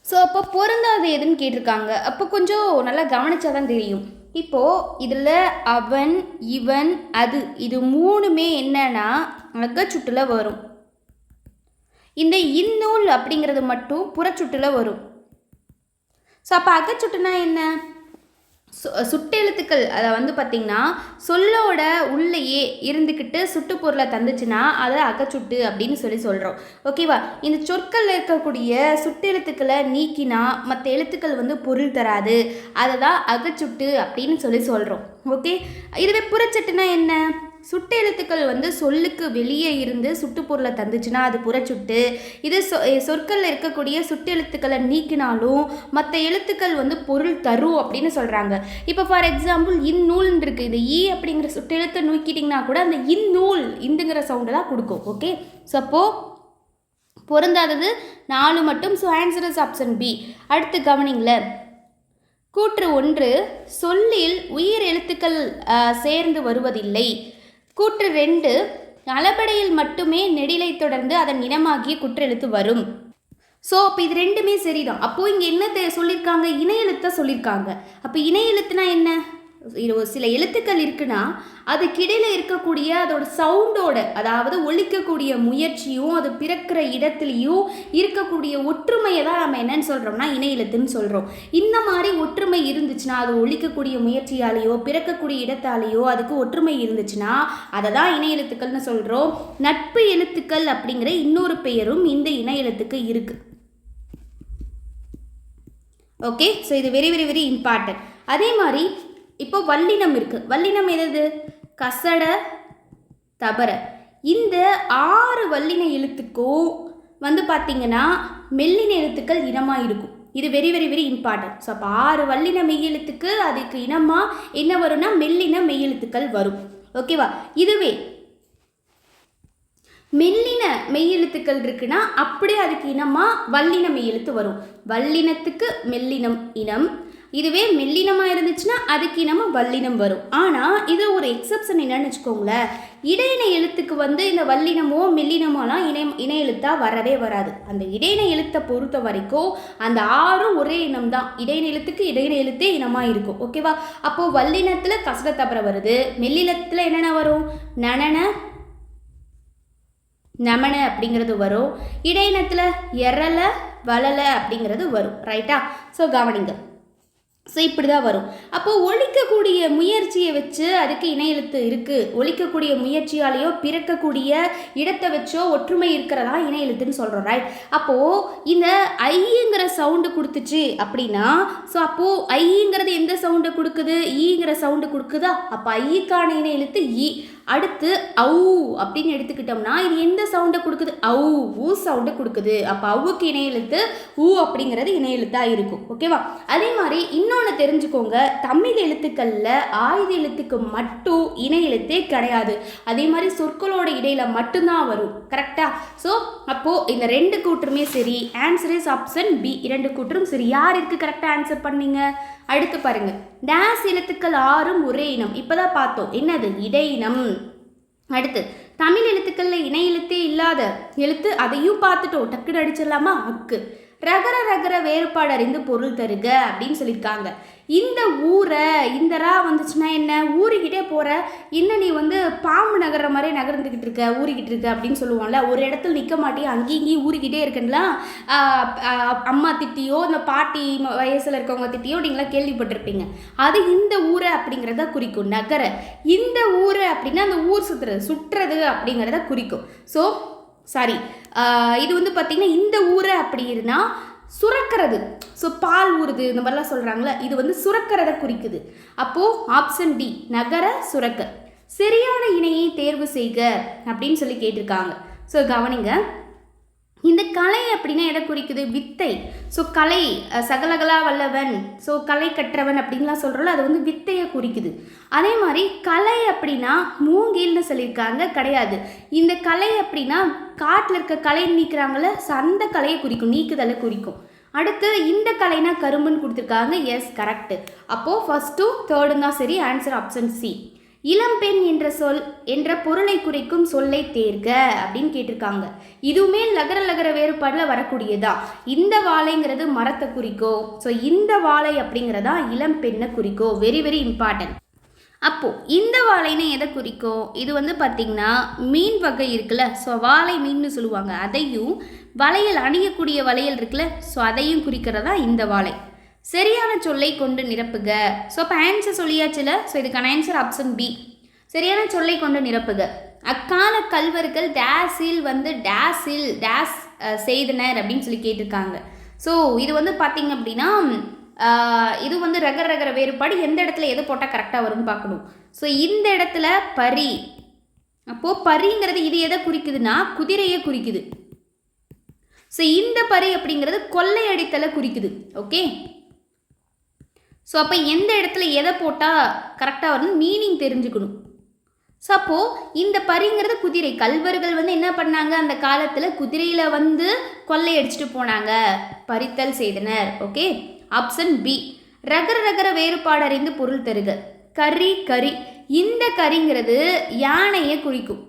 ஸோ அப்போ பொருந்தாதது எதுன்னு கேட்டிருக்காங்க. அப்போ கொஞ்சம் நல்லா கவனிச்சாதான் தெரியும். இப்போது இதில் அவன், இவன், அது இது 3மே என்னன்னா அகச்சுட்டில் வரும். இந்த இந்நூல் அப்படிங்கிறது மட்டும் புறச்சுட்டில் வரும். ஸோ அப்போ அகச்சுட்டுனா என்ன? சுட்டெழுத்துக்கள் அதை வந்து பார்த்திங்கன்னா சொல்லோட உள்ளேயே இருந்துக்கிட்டு சுட்டு பொருளை தந்துச்சுன்னா அதை அகச்சுட்டு அப்படின்னு சொல்கிறோம். ஓகேவா? இந்த சொற்களில் இருக்கக்கூடிய சுட்டெழுத்துக்களை நீக்கினா மற்ற எழுத்துக்கள் வந்து பொருள் தராது. அதை தான் அகச்சுட்டு அப்படின்னு சொல்கிறோம். ஓகே. இதுவே புறச்சட்டுனா என்ன? சுட்டு எழுத்துக்கள் வந்து சொல்லுக்கு வெளியே இருந்து சுட்டு பொருளை தந்துச்சுன்னா அது புறச்சுட்டு. இது சொற்களில் இருக்கக்கூடிய சுட்டெழுத்துக்களை நீக்கினாலும் மற்ற எழுத்துக்கள் வந்து பொருள் தரும் அப்படின்னு சொல்கிறாங்க. இப்போ ஃபார் எக்ஸாம்பிள் இந்நூல்னு இருக்குது. இந்த ஈ அப்படிங்கிற சுட்டெழுத்தை நீக்கிட்டிங்கன்னா கூட அந்த இந்நூல் இந்துங்கிற சவுண்டு தான் கொடுக்கும். ஓகே. ஸோ அப்போது பொருந்தாதது 4 மட்டும். So answer is option B. அடுத்து கவனிங்களேன். கூற்று 1 சொல்லில் உயிர் எழுத்துக்கள் சேர்ந்து வருவதில்லை. கூற்று 2 அளபடையில் மட்டுமே நெடிலை தொடர்ந்து அதன் இனமாகிய குற்றெழுத்து வரும். ஸோ அப்போ இது ரெண்டுமே சரிதான். அப்போது இங்கே என்ன சொல்லியிருக்காங்க, இணை எழுத்தை சொல்லியிருக்காங்க. அப்போ இணை எழுத்துனா என்ன, சில எழுத்துக்கள் இருக்குன்னா அதுக்கிடையில் இருக்கக்கூடிய அதோட சவுண்டோட, அதாவது ஒலிக்கக்கூடிய முயற்சியும் அது பிறக்கிற இடத்துலையும் இருக்கக்கூடிய ஒற்றுமையை தான் நம்ம என்னன்னு சொல்கிறோம்னா இணை எழுத்துன்னு சொல்கிறோம். இந்த மாதிரி ஒற்றுமை இருந்துச்சுன்னா, அது ஒலிக்கக்கூடிய முயற்சியாலேயோ பிறக்கக்கூடிய இடத்தாலேயோ அதுக்கு ஒற்றுமை இருந்துச்சுன்னா அதை தான் இணை எழுத்துக்கள்னு சொல்கிறோம். நட்பு எழுத்துக்கள் அப்படிங்கிற இன்னொரு பெயரும் இந்த இணை எழுத்துக்கு இருக்குது. ஓகே, ஸோ இது வெரி வெரி வெரி இம்பார்ட்டன்ட். அதே மாதிரி இப்போ வல்லினம் இருக்குது. வல்லினம் எது, கசட தபர. இந்த 6 வல்லின எழுத்துக்கும் வந்து பார்த்திங்கன்னா மெல்லின எழுத்துக்கள் இனமாக இருக்கும். இது very very very important. So அப்போ 6 வல்லின மெய்யெழுத்துக்கு அதுக்கு இனமாக என்ன வரும்னா மெல்லின மெய்யெழுத்துக்கள் வரும். ஓகேவா? இதுவே மெல்லின மெய்யெழுத்துக்கள் இருக்குன்னா அப்படியே அதுக்கு இனமாக வல்லின மெய்யெழுத்து வரும். வல்லினத்துக்கு மெல்லினம் இனம், இதுவே மெல்லினமாக இருந்துச்சுன்னா அதுக்கு இனமாக வல்லினம் வரும். ஆனால் இது ஒரு எக்ஸப்ஷன் என்னன்னு வச்சுக்கோங்களேன், இடையின எழுத்துக்கு வந்து இந்த வல்லினமோ மெல்லினமோலாம் இணை எழுத்தாக வரவே வராது. அந்த இடையின எழுத்தை பொறுத்த வரைக்கும் அந்த 6 ஒரே இனம் தான். இடையின எழுத்துக்கு இடையின எழுத்தே இனமாக இருக்கும். ஓகேவா? அப்போது வல்லினத்தில் கசட தபர வருது, மெல்லினத்தில் என்னென்ன வரும், நனன நமன அப்படிங்கிறது வரும், இடையினத்தில் எரல வளல அப்படிங்கிறது வரும். ரைட்டா? ஸோ கவனிங்க. ஸோ இப்படி தான் வரும். அப்போது ஒழிக்கக்கூடிய முயற்சியை வச்சு அதுக்கு இணை எழுத்து இருக்குது. ஒழிக்கக்கூடிய முயற்சியாலேயோ பிறக்கக்கூடிய இடத்தை வச்சோ ஒற்றுமை இருக்கிறதா இணை எழுத்துன்னு சொல்கிறோம். ரைட்? அப்போது இந்த ஐங்கிற சவுண்டு கொடுத்துச்சு அப்படின்னா, ஸோ அப்போது ஐங்கிறது எந்த சவுண்டை கொடுக்குது, ஈங்கிற சவுண்டு கொடுக்குதா? அப்போ ஐக்கான இணை எழுத்து ஈ. அடுத்து ஔ அப்படின்னு எடுத்துக்கிட்டோம்னா இது எந்த சவுண்டை கொடுக்குது, ஔ, ஊ சவுண்டை கொடுக்குது. அப்போ அவுக்கு இணை எழுத்து ஊ அப்படிங்கிறது இணை எழுத்தாக இருக்கும். ஓகேவா? அதே மாதிரி இன்னொன்று தெரிஞ்சுக்கோங்க, தமிழ் எழுத்துக்களில் ஆயுத எழுத்துக்கு மட்டும் இணை எழுத்தே கிடையாது. அதே மாதிரி சொற்களோட இடையில மட்டும்தான் வரும். கரெக்டா? ஸோ அப்போது இந்த 2 கூற்றுமே சரி. Answer is option B. 2 கூற்றும் சரி. யார் இருக்கு கரெக்டாக ஆன்சர் பண்ணீங்க? அடுத்து பாருங்க, டேஸ் எழுத்துக்கள் 6 ஒரே இனம். இப்போதான் பார்த்தோம் என்னது, இடை இனம். அடுத்து தமிழ் எழுத்துக்களில் இணை எழுத்தே இல்லாத எழுத்து, அதையும் பார்த்துட்டோம். டக்குன்னு அடிச்சிடலாமா, அக்கு. ரகர ரகர வேறுபாடு அறிந்து பொருள் தருக அப்படின்னு சொல்லியிருக்காங்க. இந்த ஊரை, இந்த ரா வந்துச்சுன்னா என்ன, ஊறிக்கிட்டே போகிற, இன்னும் நீ வந்து பாம்பு நகர்ற மாதிரி நகர்ந்துக்கிட்டு இருக்க, ஊறிக்கிட்டு இருக்க அப்படின்னு சொல்லுவோம்ல. ஒரு இடத்துல நிற்க மாட்டே, அங்கேயும் இங்கேயும் ஊறிக்கிட்டே இருக்குன்னா அம்மா திட்டியோ இந்த பாட்டி வயசில் இருக்கவங்க திட்டியோ நீங்களாம் கேள்விப்பட்டிருப்பீங்க. அது இந்த ஊரை அப்படிங்கிறத குறிக்கும். நகர இந்த ஊரை அப்படின்னா அந்த ஊர் சுற்றுறது அப்படிங்கிறத குறிக்கும். ஸோ சாரி, இது வந்து பார்த்திங்கன்னா இந்த ஊரை அப்படின்னா சுரக்கிறது. ஸோ பால் ஊறுது இந்த மாதிரிலாம் சொல்கிறாங்களே, இது வந்து சுரக்கிறத குறிக்குது. அப்போது ஆப்ஷன் டி, நகர சுரக்க. சரியான இணையை தேர்வு செய்க அப்படின்னு சொல்லி கேட்டிருக்காங்க. ஸோ கவனிங்க, இந்த கலை அப்படின்னா எதை குறிக்குது, வித்தை. ஸோ கலை, சகலகலா வல்லவன், ஸோ கலை கற்றவன் அப்படின்லாம் சொல்கிறோம்ல, அது வந்து வித்தையை குறிக்குது. அதே மாதிரி கலை அப்படின்னா மூங்கில்னு சொல்லியிருக்காங்க, கிடையாது. இந்த கலை அப்படின்னா காட்டில் இருக்க கலை நீக்கிறாங்கள, அந்த கலையை குறிக்கும், நீக்குதலை குறிக்கும். அடுத்து இந்த கலைனா கரும்புன்னு கொடுத்துருக்காங்க. Yes, correct. அப்போது ஃபஸ்ட்டும் தேர்டும் தான் சரி. Answer option C. இளம்பெண் என்ற சொல் என்ற பொருளை குறிக்கும் சொல்லை தேர்க அப்படின்னு கேட்டிருக்காங்க. இதுவுமே லகர லகர வேறுபாடில் வரக்கூடியதா. இந்த வாழைங்கிறது மரத்தை குறிக்கும். ஸோ இந்த வாழை அப்படிங்கிறதா இளம்பெண்ணை குறிக்கும். Very very important. அப்போது இந்த வாழைன்னு எதை குறிக்கும், இது வந்து பார்த்திங்கன்னா மீன் வகை இருக்குல்ல, ஸோ வாழை மீன்னு சொல்லுவாங்க. அதையும் வளையல், அணியக்கூடிய வளையல் இருக்குல்ல, ஸோ அதையும் குறிக்கிறதா இந்த வாழை. சரியான சொல்லை கொண்டு நிரப்புக. ஸோ இப்போ ஆன்சர் சொல்லியாச்சுல, ஸோ இதுக்கான ஆன்சர் ஆப்ஷன் பி. சரியான சொல்லை கொண்டு நிரப்புக. அக்கால கல்வர்கள் டேஸில் வந்து டேஸில் டேஸ் செய்தனர் அப்படின்னு சொல்லி கேட்டிருக்காங்க. ஸோ இது வந்து பார்த்திங்க அப்படின்னா இது வந்து ரகர ரகர வேறுபாடு. எந்த இடத்துல எது போட்டால் கரெக்டாக வரும்னு பார்க்கணும். ஸோ இந்த இடத்துல பரி. அப்போது பரிங்கிறது இது எதை குறிக்குதுன்னா குதிரையை குறிக்குது. ஸோ இந்த பரி அப்படிங்கிறது கொள்ளையடித்தலை குறிக்குது. ஓகே, ஸோ அப்போ எந்த இடத்துல எதை போட்டால் கரெக்டாக வரணும் மீனிங் தெரிஞ்சுக்கணும். ஸோ அப்போது இந்த பரிங்கிறது குதிரை. கல்வர்கள் வந்து என்ன பண்ணாங்க, அந்த காலத்தில் குதிரையில் வந்து கொள்ளையடிச்சிட்டு போனாங்க, பறித்தல் செய்தனர். Okay, option B. ரகர ரகர வேறுபாடு அறிந்து பொருள் தருக. கரி கரி, இந்த கரிங்கிறது யானையை குறிக்கும்.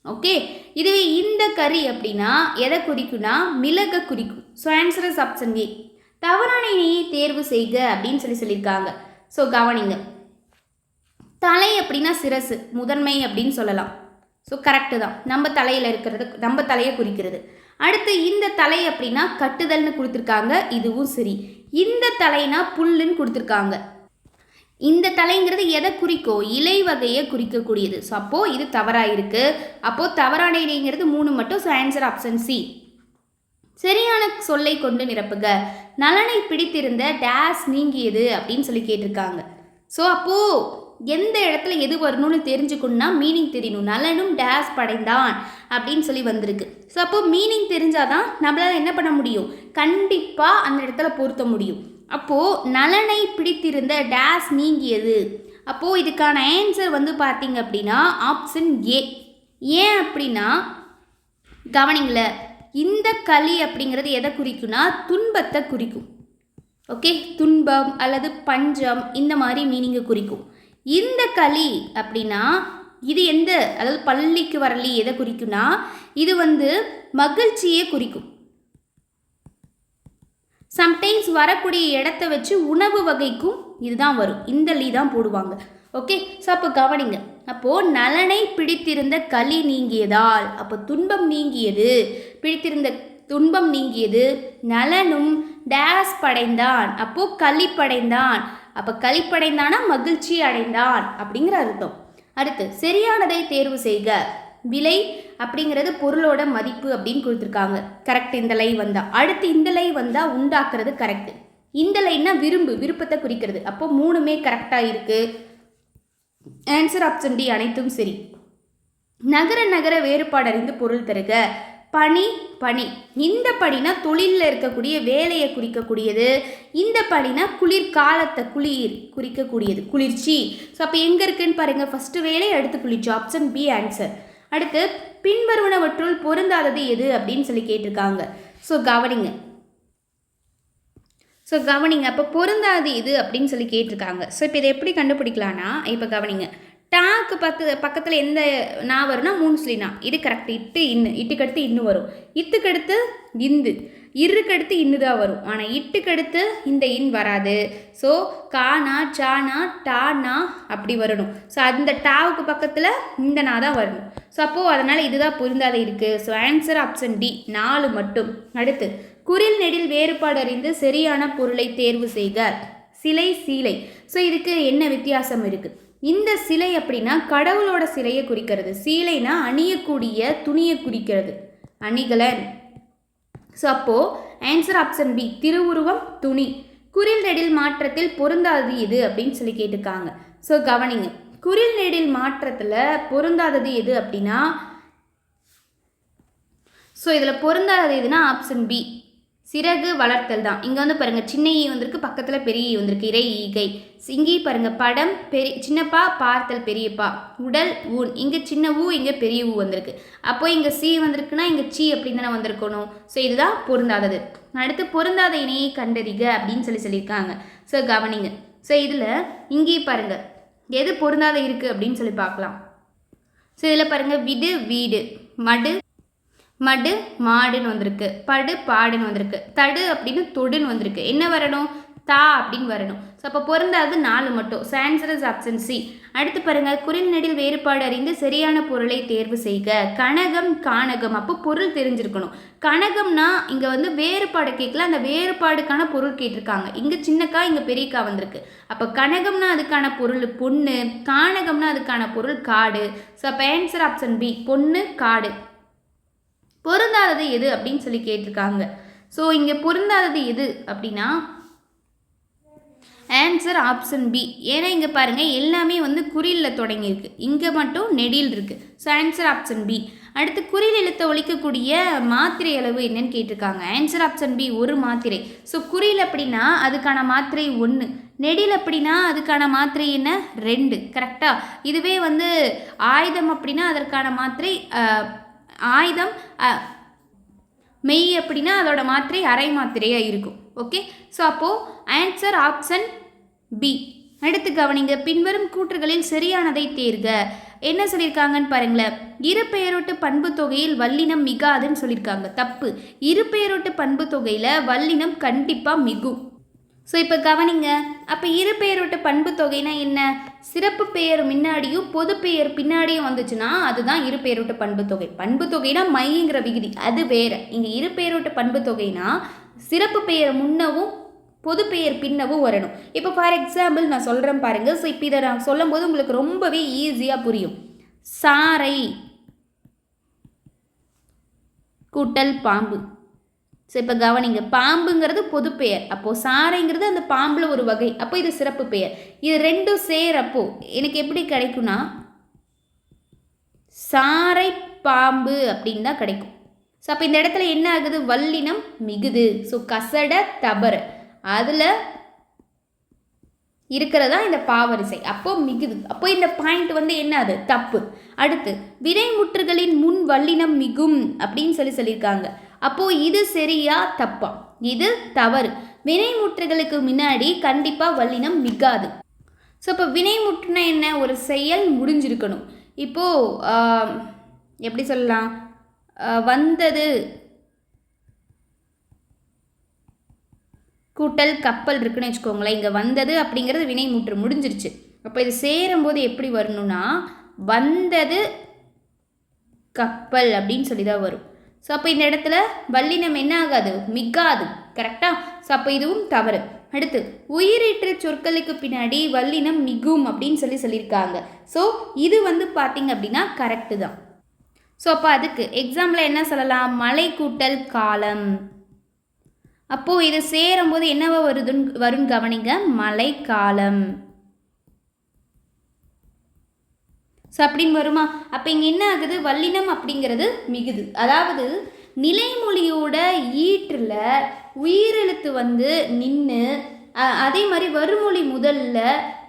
ஓகே, இதுவே இந்த கறி அப்படின்னா எதை குறிக்கும்னா மிளகை குறிக்கும். ஸோ ஆன்சர் இஸ் ஆப்ஷன் ஏ. தவறான இணையை தேர்வு செய்க அப்படின்னு சொல்லியிருக்காங்க. ஸோ கவனிங்க. தலை அப்படின்னா சிரசு, முதன்மை அப்படின்னு சொல்லலாம். ஸோ கரெக்டு தான், நம்ம தலையில் இருக்கிறது, நம்ம தலையை குறிக்கிறது. அடுத்து இந்த தலை அப்படின்னா கட்டுதல்னு கொடுத்துருக்காங்க, இதுவும் சரி. இந்த தலைனா புல்லுன்னு கொடுத்துருக்காங்க. இந்த தலைங்கிறது எதை குறிக்கும்? இலை வகையை குறிக்கக்கூடியது. ஸோ அப்போது இது தவறாக இருக்குது. அப்போது தவறான இணைங்கிறது 3 மட்டும். So answer option C. சரியான சொல்லை கொண்டு நிரப்புக. நலனை பிடித்திருந்த டேஸ் நீங்கியது அப்படின்னு சொல்லி கேட்டிருக்காங்க. ஸோ அப்போது எந்த இடத்துல எது வரணும்னு தெரிஞ்சுக்கணுன்னா மீனிங் தெரியணும். நலனும் டேஸ் படைந்தான் அப்படின்னு சொல்லி வந்திருக்கு. ஸோ அப்போது மீனிங் தெரிஞ்சாதான் நம்மளால் என்ன பண்ண முடியும்? கண்டிப்பாக அந்த இடத்துல பொருத்த முடியும். அப்போது நலனை பிடித்திருந்த டேஸ் நீங்கியது. அப்போது இதுக்கான ஆன்சர் வந்து பார்த்தீங்க அப்படின்னா ஆப்ஷன் ஏ. ஏன் அப்படின்னா கவனிங்கள, இந்த களி அப்படிங்கிறது எதை குறிக்கும்னா துன்பத்தை குறிக்கும். ஓகே, துன்பம் அல்லது பஞ்சம் இந்த மாதிரி மீனிங்கை குறிக்கும். இந்த களி அப்படின்னா இது எந்த, அதாவது பள்ளிக்கு வரலி எதை குறிக்கும்னா இது வந்து மகிழ்ச்சியை குறிக்கும். சம்டைம்ஸ் வரக்கூடிய இடத்த வச்சு உணவு வகைக்கும் இதுதான் வரும். இந்த லீ தான் போடுவாங்க. ஓகே, ஸோ அப்போ கவனிங்க. அப்போது நலனை பிடித்திருந்த களி நீங்கியதால், அப்போ துன்பம் நீங்கியது, பிடித்திருந்த துன்பம் நீங்கியது, நலனும் டேஸ் படைந்தான், அப்போது களி படைந்தான். அப்போ களி படைந்தானா மகிழ்ச்சி அடைந்தான் அப்படிங்கிற அர்த்தம். அடுத்து சரியானதை தேர்வு செய்க. விலை அப்படிங்கிறது பொருளோட மதிப்பு அப்படின்னு கொடுத்துருக்காங்க. கரெக்ட், இந்த லை வந்தா. அடுத்து இந்த லை வந்தால் உண்டாக்குறது கரெக்டு. இந்த லைன்னா விருப்பத்தை குறிக்கிறது. அப்போ 3மே கரெக்டாக இருக்குது. ஆன்சர் ஆப்ஷன் டி அனைத்தும் சரி. நகர வேறுபாடு அறிந்து பொருள் தருக. பனி பனி, இந்த பனினா தொழிலில் இருக்கக்கூடிய வேலையை குறிக்கக்கூடியது. இந்த பனினா குளிர்காலத்தை குறிக்கக்கூடியது, குளிர்ச்சி. ஸோ அப்போ எங்கே இருக்குன்னு பாருங்கள். ஃபஸ்ட்டு வேலை, அடுத்து குளிர்ச்சி. Option B answer. அடுத்து பின்வருவனவற்றுள் பொருந்தாதது எது அப்படின்னு சொல்லி கேட்டிருக்காங்க. ஸோ கவனிங்க. அப்போ பொருந்தாது இது அப்படின்னு சொல்லி கேட்டிருக்காங்க. ஸோ இப்போ இதை எப்படி கண்டுபிடிக்கலான்னா, இப்போ கவனிங்க. டாக்கு பக்கத்தில் எந்த நான் வரும்னா 3 சொல்லினா இது கரெக்ட். இட்டுக்கடுத்து இன்னு வரும். இத்துக்கடுத்து இந்து, இருக்கடுத்து இன்னு தான் வரும். ஆனால் இட்டுக்கடுத்து இந்த இன் வராது. ஸோ கானா சானா டானா அப்படி வரணும். ஸோ அந்த டாவுக்கு பக்கத்தில் இந்த நான் தான் வரணும். ஸோ அப்போது அதனால் இதுதான் பொருந்தாத இருக்குது. ஸோ ஆன்சர் ஆப்ஷன் டி 4 மட்டும். அடுத்து குறில் நெடில் வேறுபாடு அறிந்து சரியான பொருளை தேர்வு செய்க. சிலை சீலை. ஸோ இதுக்கு என்ன வித்தியாசம் இருக்குது? இந்த சிலை அப்படின்னா கடவுளோட சிலையை குறிக்கிறது. சீலைனா அணியக்கூடிய துணியை குறிக்கிறது, அணிகலன். ஸோ அப்போது ஆன்சர் ஆப்ஷன் பி திருவுருவம், துணி. குறில் நெடில் மாற்றத்தில் பொருந்தாதது எது அப்படின்னு சொல்லி கேட்டிருக்காங்க. ஸோ கவனிங்க. குறில் நெடில் மாற்றத்தில் பொருந்தாதது எது அப்படின்னா, ஸோ இதில் பொருந்தாதது எதுனா ஆப்ஷன் பி சிறகு வளர்த்தல் தான். இங்கே வந்து பாருங்கள், சின்ன ஈ வந்திருக்கு, பக்கத்தில் பெரிய ஈ வந்திருக்கு, இறை ஈகை. இங்கே பாருங்கள், படம் சின்னப்பா, பார்த்தல் பெரியப்பா, உடல் ஊன். இங்கே சின்ன ஊ, இங்கே பெரிய ஊ வந்திருக்கு. அப்போ இங்கே சி வந்திருக்குன்னா இங்கே சி அப்படின்னு தானே வந்திருக்கணும். ஸோ இதுதான் பொருந்தாதது. அடுத்து பொருந்தாத இணையை கண்டறிக அப்படின்னு சொல்லியிருக்காங்க. ஸோ கவனிங்க. ஸோ இதில் இங்கேயும் பாருங்கள் எது பொருந்தாத இருக்குது அப்படின்னு சொல்லி பார்க்கலாம். ஸோ இதில் பாருங்கள், விடு வீடு, மடு மாடுன்னு வந்திருக்கு, படு பாடுன்னு வந்திருக்கு, தடு அப்படின்னு தொடுன்னு வந்திருக்கு. என்ன வரணும்? தா அப்படின்னு வரணும். ஸோ அப்போ பொருந்தாது 4 மட்டும். So answer is option C. அடுத்து பாருங்கள், குறில் நெடில் வேறுபாடு அறிந்து சரியான பொருளை தேர்வு செய்க. கனகம் கானகம். அப்போ பொருள் தெரிஞ்சிருக்கணும். கனகம்னா இங்கே வந்து வேறுபாடு கேட்கல, அந்த வேறுபாடுக்கான பொருள் கேட்டிருக்காங்க. இங்கே சின்னக்கா, இங்கே பெரியக்கா வந்திருக்கு. அப்போ கனகம்னா அதுக்கான பொருள் பொண்ணு, கானகம்னா அதுக்கான பொருள் காடு. ஸோ அப்போ ஆன்சர் ஆப்ஷன் பி பொண்ணு காடு. பொருந்தாதது எது அப்படின்னு சொல்லி கேட்டிருக்காங்க. ஸோ இங்கே பொருந்தாதது எது அப்படின்னா ஆன்சர் ஆப்ஷன் பி. ஏன்னா இங்கே பாருங்கள் எல்லாமே வந்து குறிலில் தொடங்கியிருக்கு, இங்கே மட்டும் நெடில் இருக்குது. So answer option B. அடுத்து குறில் எழுத்தை ஒழிக்கக்கூடிய மாத்திரை அளவு என்னன்னு கேட்டிருக்காங்க. ஆன்சர் ஆப்ஷன் பி 1 மாத்திரை. ஸோ குறில் அப்படின்னா அதுக்கான மாத்திரை 1, நெடில் அப்படின்னா அதுக்கான மாத்திரை என்ன 2. கரெக்டாக. இதுவே வந்து ஆயுதம் அப்படின்னா அதற்கான மாத்திரை ஆயுதம், மெய் அப்படின்னா அதோட மாத்திரை அரை மாத்திரையாக இருக்கும். ஓகே, ஸோ அப்போது ஆன்சர் ஆப்ஷன் பி அடுத்து கவனிங்க, பின்வரும் கூற்றுகளில் சரியானதை தேர்க. என்ன சொல்லியிருக்காங்கன்னு பாருங்களேன். இரு பெயரொட்டு பண்பு தொகையில் வல்லினம் மிகாதுன்னு சொல்லியிருக்காங்க. தப்பு. இரு பெயரொட்டு பண்பு தொகையில் வல்லினம் கண்டிப்பாக மிகும். ஸோ இப்போ கவனிங்க, அப்போ இரு பெயரொட்டு பண்பு தொகைனா என்ன? சிறப்பு பெயர் முன்னாடியும் பொது பெயர் பின்னாடியும் வந்துச்சுன்னா அதுதான் இரு பெயரொட்டு பண்பு தொகை. பண்பு தொகைனா மைங்கிற விகுதி, அது வேற. இங்கே இரு பெயரொட்டு பண்பு தொகைனா சிறப்பு பெயர் முன்னவும் பொது பெயர் பின்னவும் வரணும். இப்போ ஃபார் எக்ஸாம்பிள் நான் சொல்கிறேன் பாருங்கள். ஸோ இப்போ இதை நான் சொல்லும் போது உங்களுக்கு ரொம்பவே ஈஸியாக புரியும். சாரை கூட்டல் பாம்பு. ஸோ இப்போ கவனிங்க, பாம்புங்கிறது பொது பெயர், அப்போது சாரைங்கிறது அந்த பாம்பில் ஒரு வகை, அப்போ இது சிறப்பு பெயர். இது ரெண்டும் சேரப்போ எனக்கு எப்படி கிடைக்கும்னா சாரை பாம்பு அப்படின்னு தான் கிடைக்கும். ஸோ அப்போ இந்த இடத்துல என்ன ஆகுது? வல்லினம் மிகுது. ஸோ கசட தபர அதில் இருக்கிறதா இந்த பாவரிசை, அப்போ மிகுது. அப்போ இந்த பாயிண்ட் வந்து என்ன? அது தப்பு. அடுத்து வினைமுற்றுகளின் முன் வல்லினம் மிகும் அப்படின்னு சொல்லியிருக்காங்க. அப்போது இது சரியா தப்பா? இது தவறு. வினைமுற்றுகளுக்கு முன்னாடி கண்டிப்பாக வல்லினம் மிகாது. ஸோ இப்போ வினைமுற்றுனா என்ன? ஒரு செயல் முடிஞ்சிருக்கணும். இப்போது எப்படி சொல்லலாம்? வந்தது கூட்டல் கப்பல் இருக்குன்னு வச்சுக்கோங்களேன். இங்கே வந்தது அப்படிங்கிறது வினைமுற்று முடிஞ்சிருச்சு. அப்போ இது சேரும்போது எப்படி வரணும்னா வந்தது கப்பல் அப்படின்னு சொல்லி தான் வரும். ஸோ அப்போ இந்த இடத்துல வல்லினம் என்ன ஆகாது? மிகாது. கரெக்டாக? ஸோ அப்போ இதுவும் தவறு. அடுத்து உயிரீற்று சொற்களுக்கு பின்னாடி வல்லினம் மிகும் அப்படின்னு சொல்லியிருக்காங்க. ஸோ இது வந்து பார்த்தீங்க அப்படின்னா கரெக்டு தான். ஸோ அப்போ அதுக்கு எக்ஸாம்பிள் என்ன சொல்லலாம்? மழை கூட்டல் காலம். அப்போது இது சேரும்போது என்னவா வரும்னு கவனிங்க, மழை காலம். ஸோ அப்படின்னு வருமா? அப்போ இங்கே என்ன ஆகுது? வல்லினம் அப்படிங்கிறது மிகுது. அதாவது நிலைமொழியோட ஈற்றில் உயிரெழுத்து வந்து நின்று, அதே மாதிரி வருமொழி முதல்ல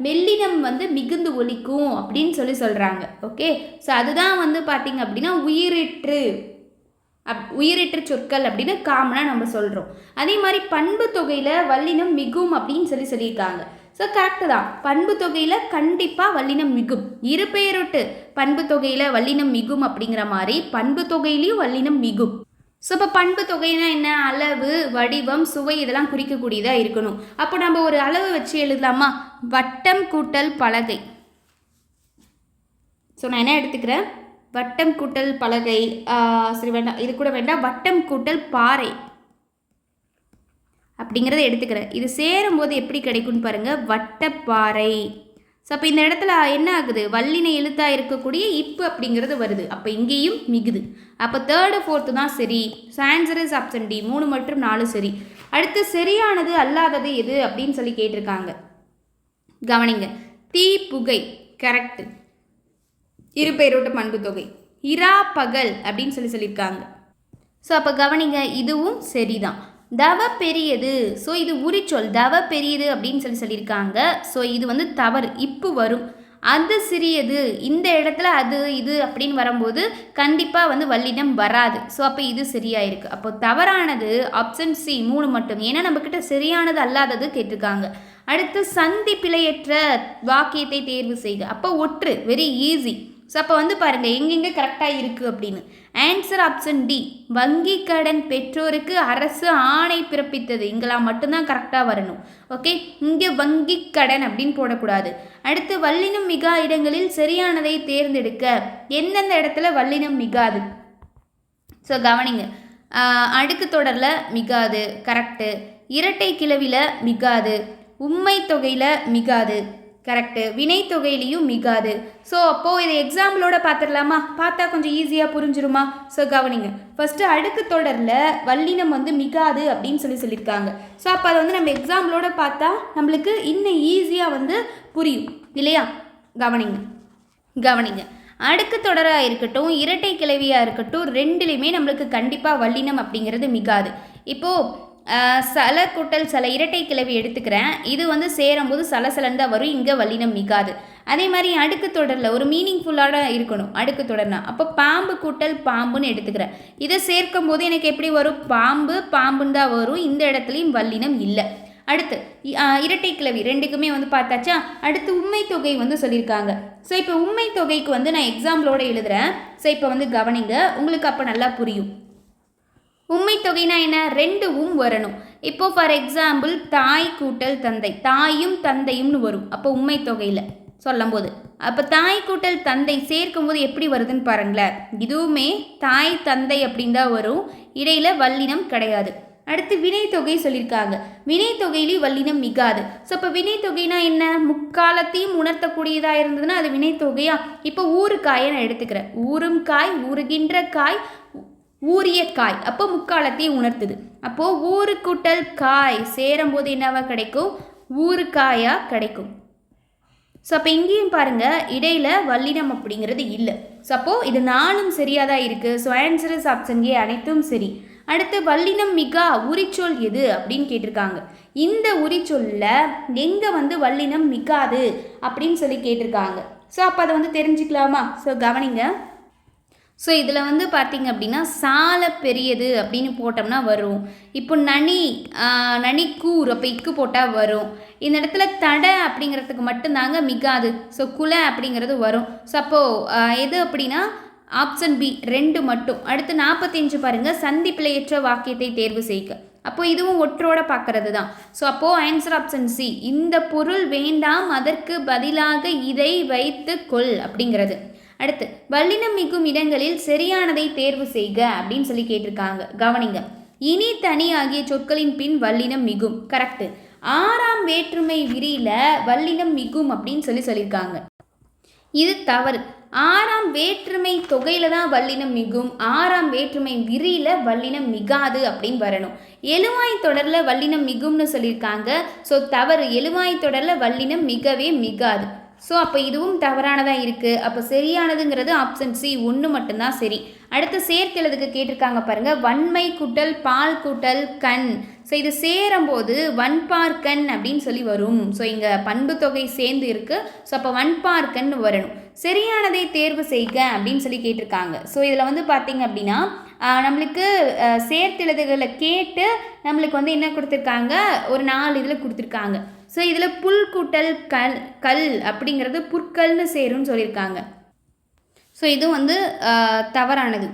மெல்லினம் வந்து மிகுந்து ஒலிக்கும் அப்படின்னு சொல்கிறாங்க. ஓகே, ஸோ அதுதான் வந்து பார்த்தீங்க அப்படின்னா உயிரீற்று சொற்கள் அப்படின்னு காமனாக நம்ம சொல்கிறோம். அதே மாதிரி பண்பு தொகையில் வல்லினம் மிகும் அப்படின்னு சொல்லியிருக்காங்க. ஸோ கரெக்டு தான். பண்பு தொகையில் கண்டிப்பாக வல்லினம் மிகும். இரு பெயரொட்டு பண்பு தொகையில் வல்லினம் மிகும் அப்படிங்கிற மாதிரி பண்பு தொகையிலையும் வல்லினம் மிகும். ஸோ இப்போ பண்பு தொகைனா என்ன? அளவு, வடிவம், சுவை இதெல்லாம் குறிக்கக்கூடியதாக இருக்கணும். அப்போ நம்ம ஒரு அளவு வச்சு எழுதலாமா? வட்டம் கூட்டல் பலகை. ஸோ நான் என்ன எடுத்துக்கிறேன்? வட்டம் கூட்டல் பலகை. சரி வேண்டாம், இது கூட வேண்டாம். வட்டம் கூட்டல் பாறை அப்படிங்கிறத எடுத்துக்கிறேன். இது சேரும்போது எப்படி கிடைக்கும்னு பாருங்கள், வட்டப்பாறை. ஸோ அப்போ இந்த இடத்துல என்ன ஆகுது? வல்லின எழுத்தாக இருக்கக்கூடிய இப்பு அப்படிங்கிறது வருது. அப்போ இங்கேயும் மிகுது. அப்போ 3rd 4th தான் சரி. So answer is option D. 3 மற்றும் 4 சரி. அடுத்து சரியானது அல்லாதது எது அப்படின்னு கேட்டிருக்காங்க. கவனிங்க, தீ புகை கரெக்டு. இரு பெயரோட்ட பண்பு தொகை. இரா பகல் அப்படின்னு சொல்லியிருக்காங்க. ஸோ அப்போ கவனிங்க, இதுவும் சரிதான். தவ பெரியது. ஸோ இது உரிச்சொல், தவ பெரியது அப்படின்னு சொல்லியிருக்காங்க. ஸோ இது வந்து தவறு. இப்போ வரும். அது சிறியது, இந்த இடத்துல அது இது அப்படின்னு வரும்போது கண்டிப்பாக வந்து வல்லினம் வராது. ஸோ அப்போ இது சரியாயிருக்கு. அப்போ தவறானது ஆப்ஷன் சி 3 மட்டும். ஏன்னா நம்மக்கிட்ட சரியானது அல்லாதது கேட்டிருக்காங்க. அடுத்து சந்தி பிழையற்ற வாக்கியத்தை தேர்வு செய்க. அப்போ ஒற்று, வெரி ஈஸி. ஸோ அப்போ வந்து பாருங்கள் எங்கெங்கே கரெக்டாக இருக்குது அப்படின்னு. Answer option D. வங்கி கடன் பெற்றோருக்கு அரசு ஆணை பிறப்பித்தது. இங்கெல்லாம் மட்டும்தான் கரெக்டாக வரணும். ஓகே, இங்கே வங்கி கடன் அப்படின்னு போடக்கூடாது. அடுத்து வல்லினம் மிகா இடங்களில் சரியானதை தேர்ந்தெடுக்க. எந்தெந்த இடத்துல வல்லினம் மிகாது? ஸோ கவனிங்க, அடுக்கு தொடரில் மிகாது கரெக்டு. இரட்டை கிளவியில் மிகாது. உண்மை தொகையில் மிகாது கரெக்டு. வினை தொகையிலையும் மிகாது. ஸோ அப்போது இதை எக்ஸாம்பிளோட பார்த்துடலாமா? பார்த்தா கொஞ்சம் ஈஸியாக புரிஞ்சிருமா? ஸோ கவனிங்க, ஃபஸ்ட்டு அடுக்கு தொடரில் வல்லினம் வந்து மிகாது அப்படின்னு சொல்லியிருக்காங்க. ஸோ அப்போ அதை வந்து நம்ம எக்ஸாம்பிளோட பார்த்தா நம்மளுக்கு இன்னும் ஈஸியாக வந்து புரியும் இல்லையா? கவனிங்க, அடுக்கு தொடராக இருக்கட்டும், இரட்டை கிளவியாக இருக்கட்டும், ரெண்டுலேயுமே நம்மளுக்கு கண்டிப்பாக வல்லினம் அப்படிங்கிறது மிகாது. இப்போது சல கூட்டல் சல இரட்டை கிளவி எடுத்துக்கிறேன். இது வந்து சேரும்போது சலசலன் தான் வரும். இங்கே வல்லினம் மிகாது. அதே மாதிரி அடுக்கு தொடரில் ஒரு மீனிங்ஃபுல்லாக இருக்கணும் அடுக்கு தொடர்னா. அப்போ பாம்பு கூட்டல் பாம்புன்னு எடுத்துக்கிறேன். இதை சேர்க்கும் போது எனக்கு எப்படி வரும்? பாம்பு பாம்புன்னு தான் வரும். இந்த இடத்துலையும் வல்லினம் இல்லை. அடுத்து இரட்டை கிளவி ரெண்டுக்குமே வந்து பார்த்தாச்சா. அடுத்து உண்மை தொகை வந்து சொல்லியிருக்காங்க. ஸோ இப்போ உண்மை தொகைக்கு வந்து நான் எக்ஸாம்பிளோட எழுதுகிறேன். ஸோ இப்போ வந்து கவனிங்க, உங்களுக்கு அப்போ நல்லா புரியும். உண்மை தொகைனா என்ன, ரெண்டும் வரணும். இப்போ ஃபார் எக்ஸாம்பிள் தாய் கூட்டல் தந்தை, தாயும் தந்தையும்னு வரும் அப்போ உண்மை தொகையில் சொல்லும் போது. அப்போ தாய் கூட்டல் தந்தை சேர்க்கும் போது எப்படி வருதுன்னு பாருங்களேன். இதுவுமே தாய் தந்தை அப்படின்னு தான் வரும், இடையில வல்லினம் கிடையாது. அடுத்து வினைத்தொகை சொல்லியிருக்காங்க. வினைத்தொகையிலையும் வல்லினம் மிகாது. ஸோ இப்போ வினைத்தொகைனா என்ன, முக்காலத்தையும் உணர்த்தக்கூடியதாக இருந்ததுன்னா அது வினைத்தொகையா. இப்போ ஊறுகாயை நான் எடுத்துக்கிறேன். ஊறும் காய், ஊறுகின்ற காய், ஊறிய காய், அப்போ முக்காலத்தையும் உணர்த்துது. அப்போது ஊறு கூட்டல் காய் சேரும்போது என்னவா கிடைக்கும், ஊறுகாயாக கிடைக்கும். ஸோ அப்போ இங்கேயும் பாருங்கள், இடையில வல்லினம் அப்படிங்கிறது இல்லை. ஸோ அப்போது இது நாலும் சரியாக தான் இருக்குது. ஸோ ஆன்சர் இஸ் ஆப்ஷன் ஏ, அனைத்தும் சரி. அடுத்து வல்லினம் மிகா உரிச்சொல் எது அப்படின்னு கேட்டிருக்காங்க. இந்த உரிச்சொல்லில் எங்கே வந்து வல்லினம் மிகாது அப்படின்னு சொல்லி கேட்டிருக்காங்க. ஸோ அப்போ அதை வந்து தெரிஞ்சுக்கலாமா. ஸோ கவனிங்க. ஸோ இதில் வந்து பார்த்திங்க அப்படின்னா சால பெரியது அப்படின்னு போட்டோம்னா வரும். இப்போ நனி கூர், அப்போ இக்கு போட்டால் வரும். இந்த இடத்துல தடை அப்படிங்கிறதுக்கு மட்டும்தாங்க மிகாது. ஸோ குலை அப்படிங்கிறது வரும். ஸோ அப்போது எது அப்படின்னா ஆப்ஷன் பி, 2 மட்டும். அடுத்து 45 பாருங்கள், சந்தி பிழையற்ற வாக்கியத்தை தேர்வு செய்க. அப்போ இதுவும் ஒற்றோட பார்க்கறது தான். ஸோ அப்போது ஆன்சர் ஆப்ஷன் சி, இந்த பொருள் வேண்டாம் அதற்கு பதிலாக இதை வைத்து கொள் அப்படிங்கிறது. அடுத்து வல்லினம் மிகும் இடங்களில் சரியானதை தேர்வு செய்க அப்படின்னு சொல்லி கேட்டிருக்காங்க. கவனிங்க, இனி தனி ஆகிய சொற்களின் பின் வல்லினம் மிகும், கரெக்டு. 6ஆம் வேற்றுமை விரியில வல்லினம் மிகும் அப்படின்னு சொல்லியிருக்காங்க. இது தவறு. 6ஆம் வேற்றுமை தொகையில தான் வல்லினம் மிகும், 6ஆம் வேற்றுமை விரியில வல்லினம் மிகாது அப்படின்னு வரணும். எழுவாய் தொடரில் வல்லினம் மிகும்னு சொல்லியிருக்காங்க. ஸோ தவறு, எழுவாய் தொடரில் வல்லினம் மிகவே மிகாது. ஸோ அப்போ இதுவும் தவறானதாக இருக்குது. அப்போ சரியானதுங்கிறது ஆப்ஷன் சி, 1 மட்டும்தான் சரி. அடுத்து சேர்த்தெழுதுக்கு கேட்டிருக்காங்க பாருங்கள், வன்மை கூட்டல் பால் கூட்டல் கண். ஸோ இது சேரும்போது வன்பார்கண் அப்படின்னு சொல்லி வரும். ஸோ இங்கே பண்பு தொகை சேர்ந்து இருக்குது. ஸோ அப்போ வன்பார்கண் வரணும். சரியானதை தேர்வு செய்க அப்படின்னு சொல்லி கேட்டிருக்காங்க. ஸோ இதில் வந்து பார்த்திங்க அப்படின்னா நம்மளுக்கு சேர்த்தெழுதுகளை கேட்டு நம்மளுக்கு வந்து என்ன கொடுத்துருக்காங்க, ஒரு 4 இதில் கொடுத்துருக்காங்க. ஸோ இதில் புல் கூட்டல் கல் அப்படிங்கிறது புற்கல்னு சேரும்னு சொல்லியிருக்காங்க. ஸோ இது வந்து தவறானது.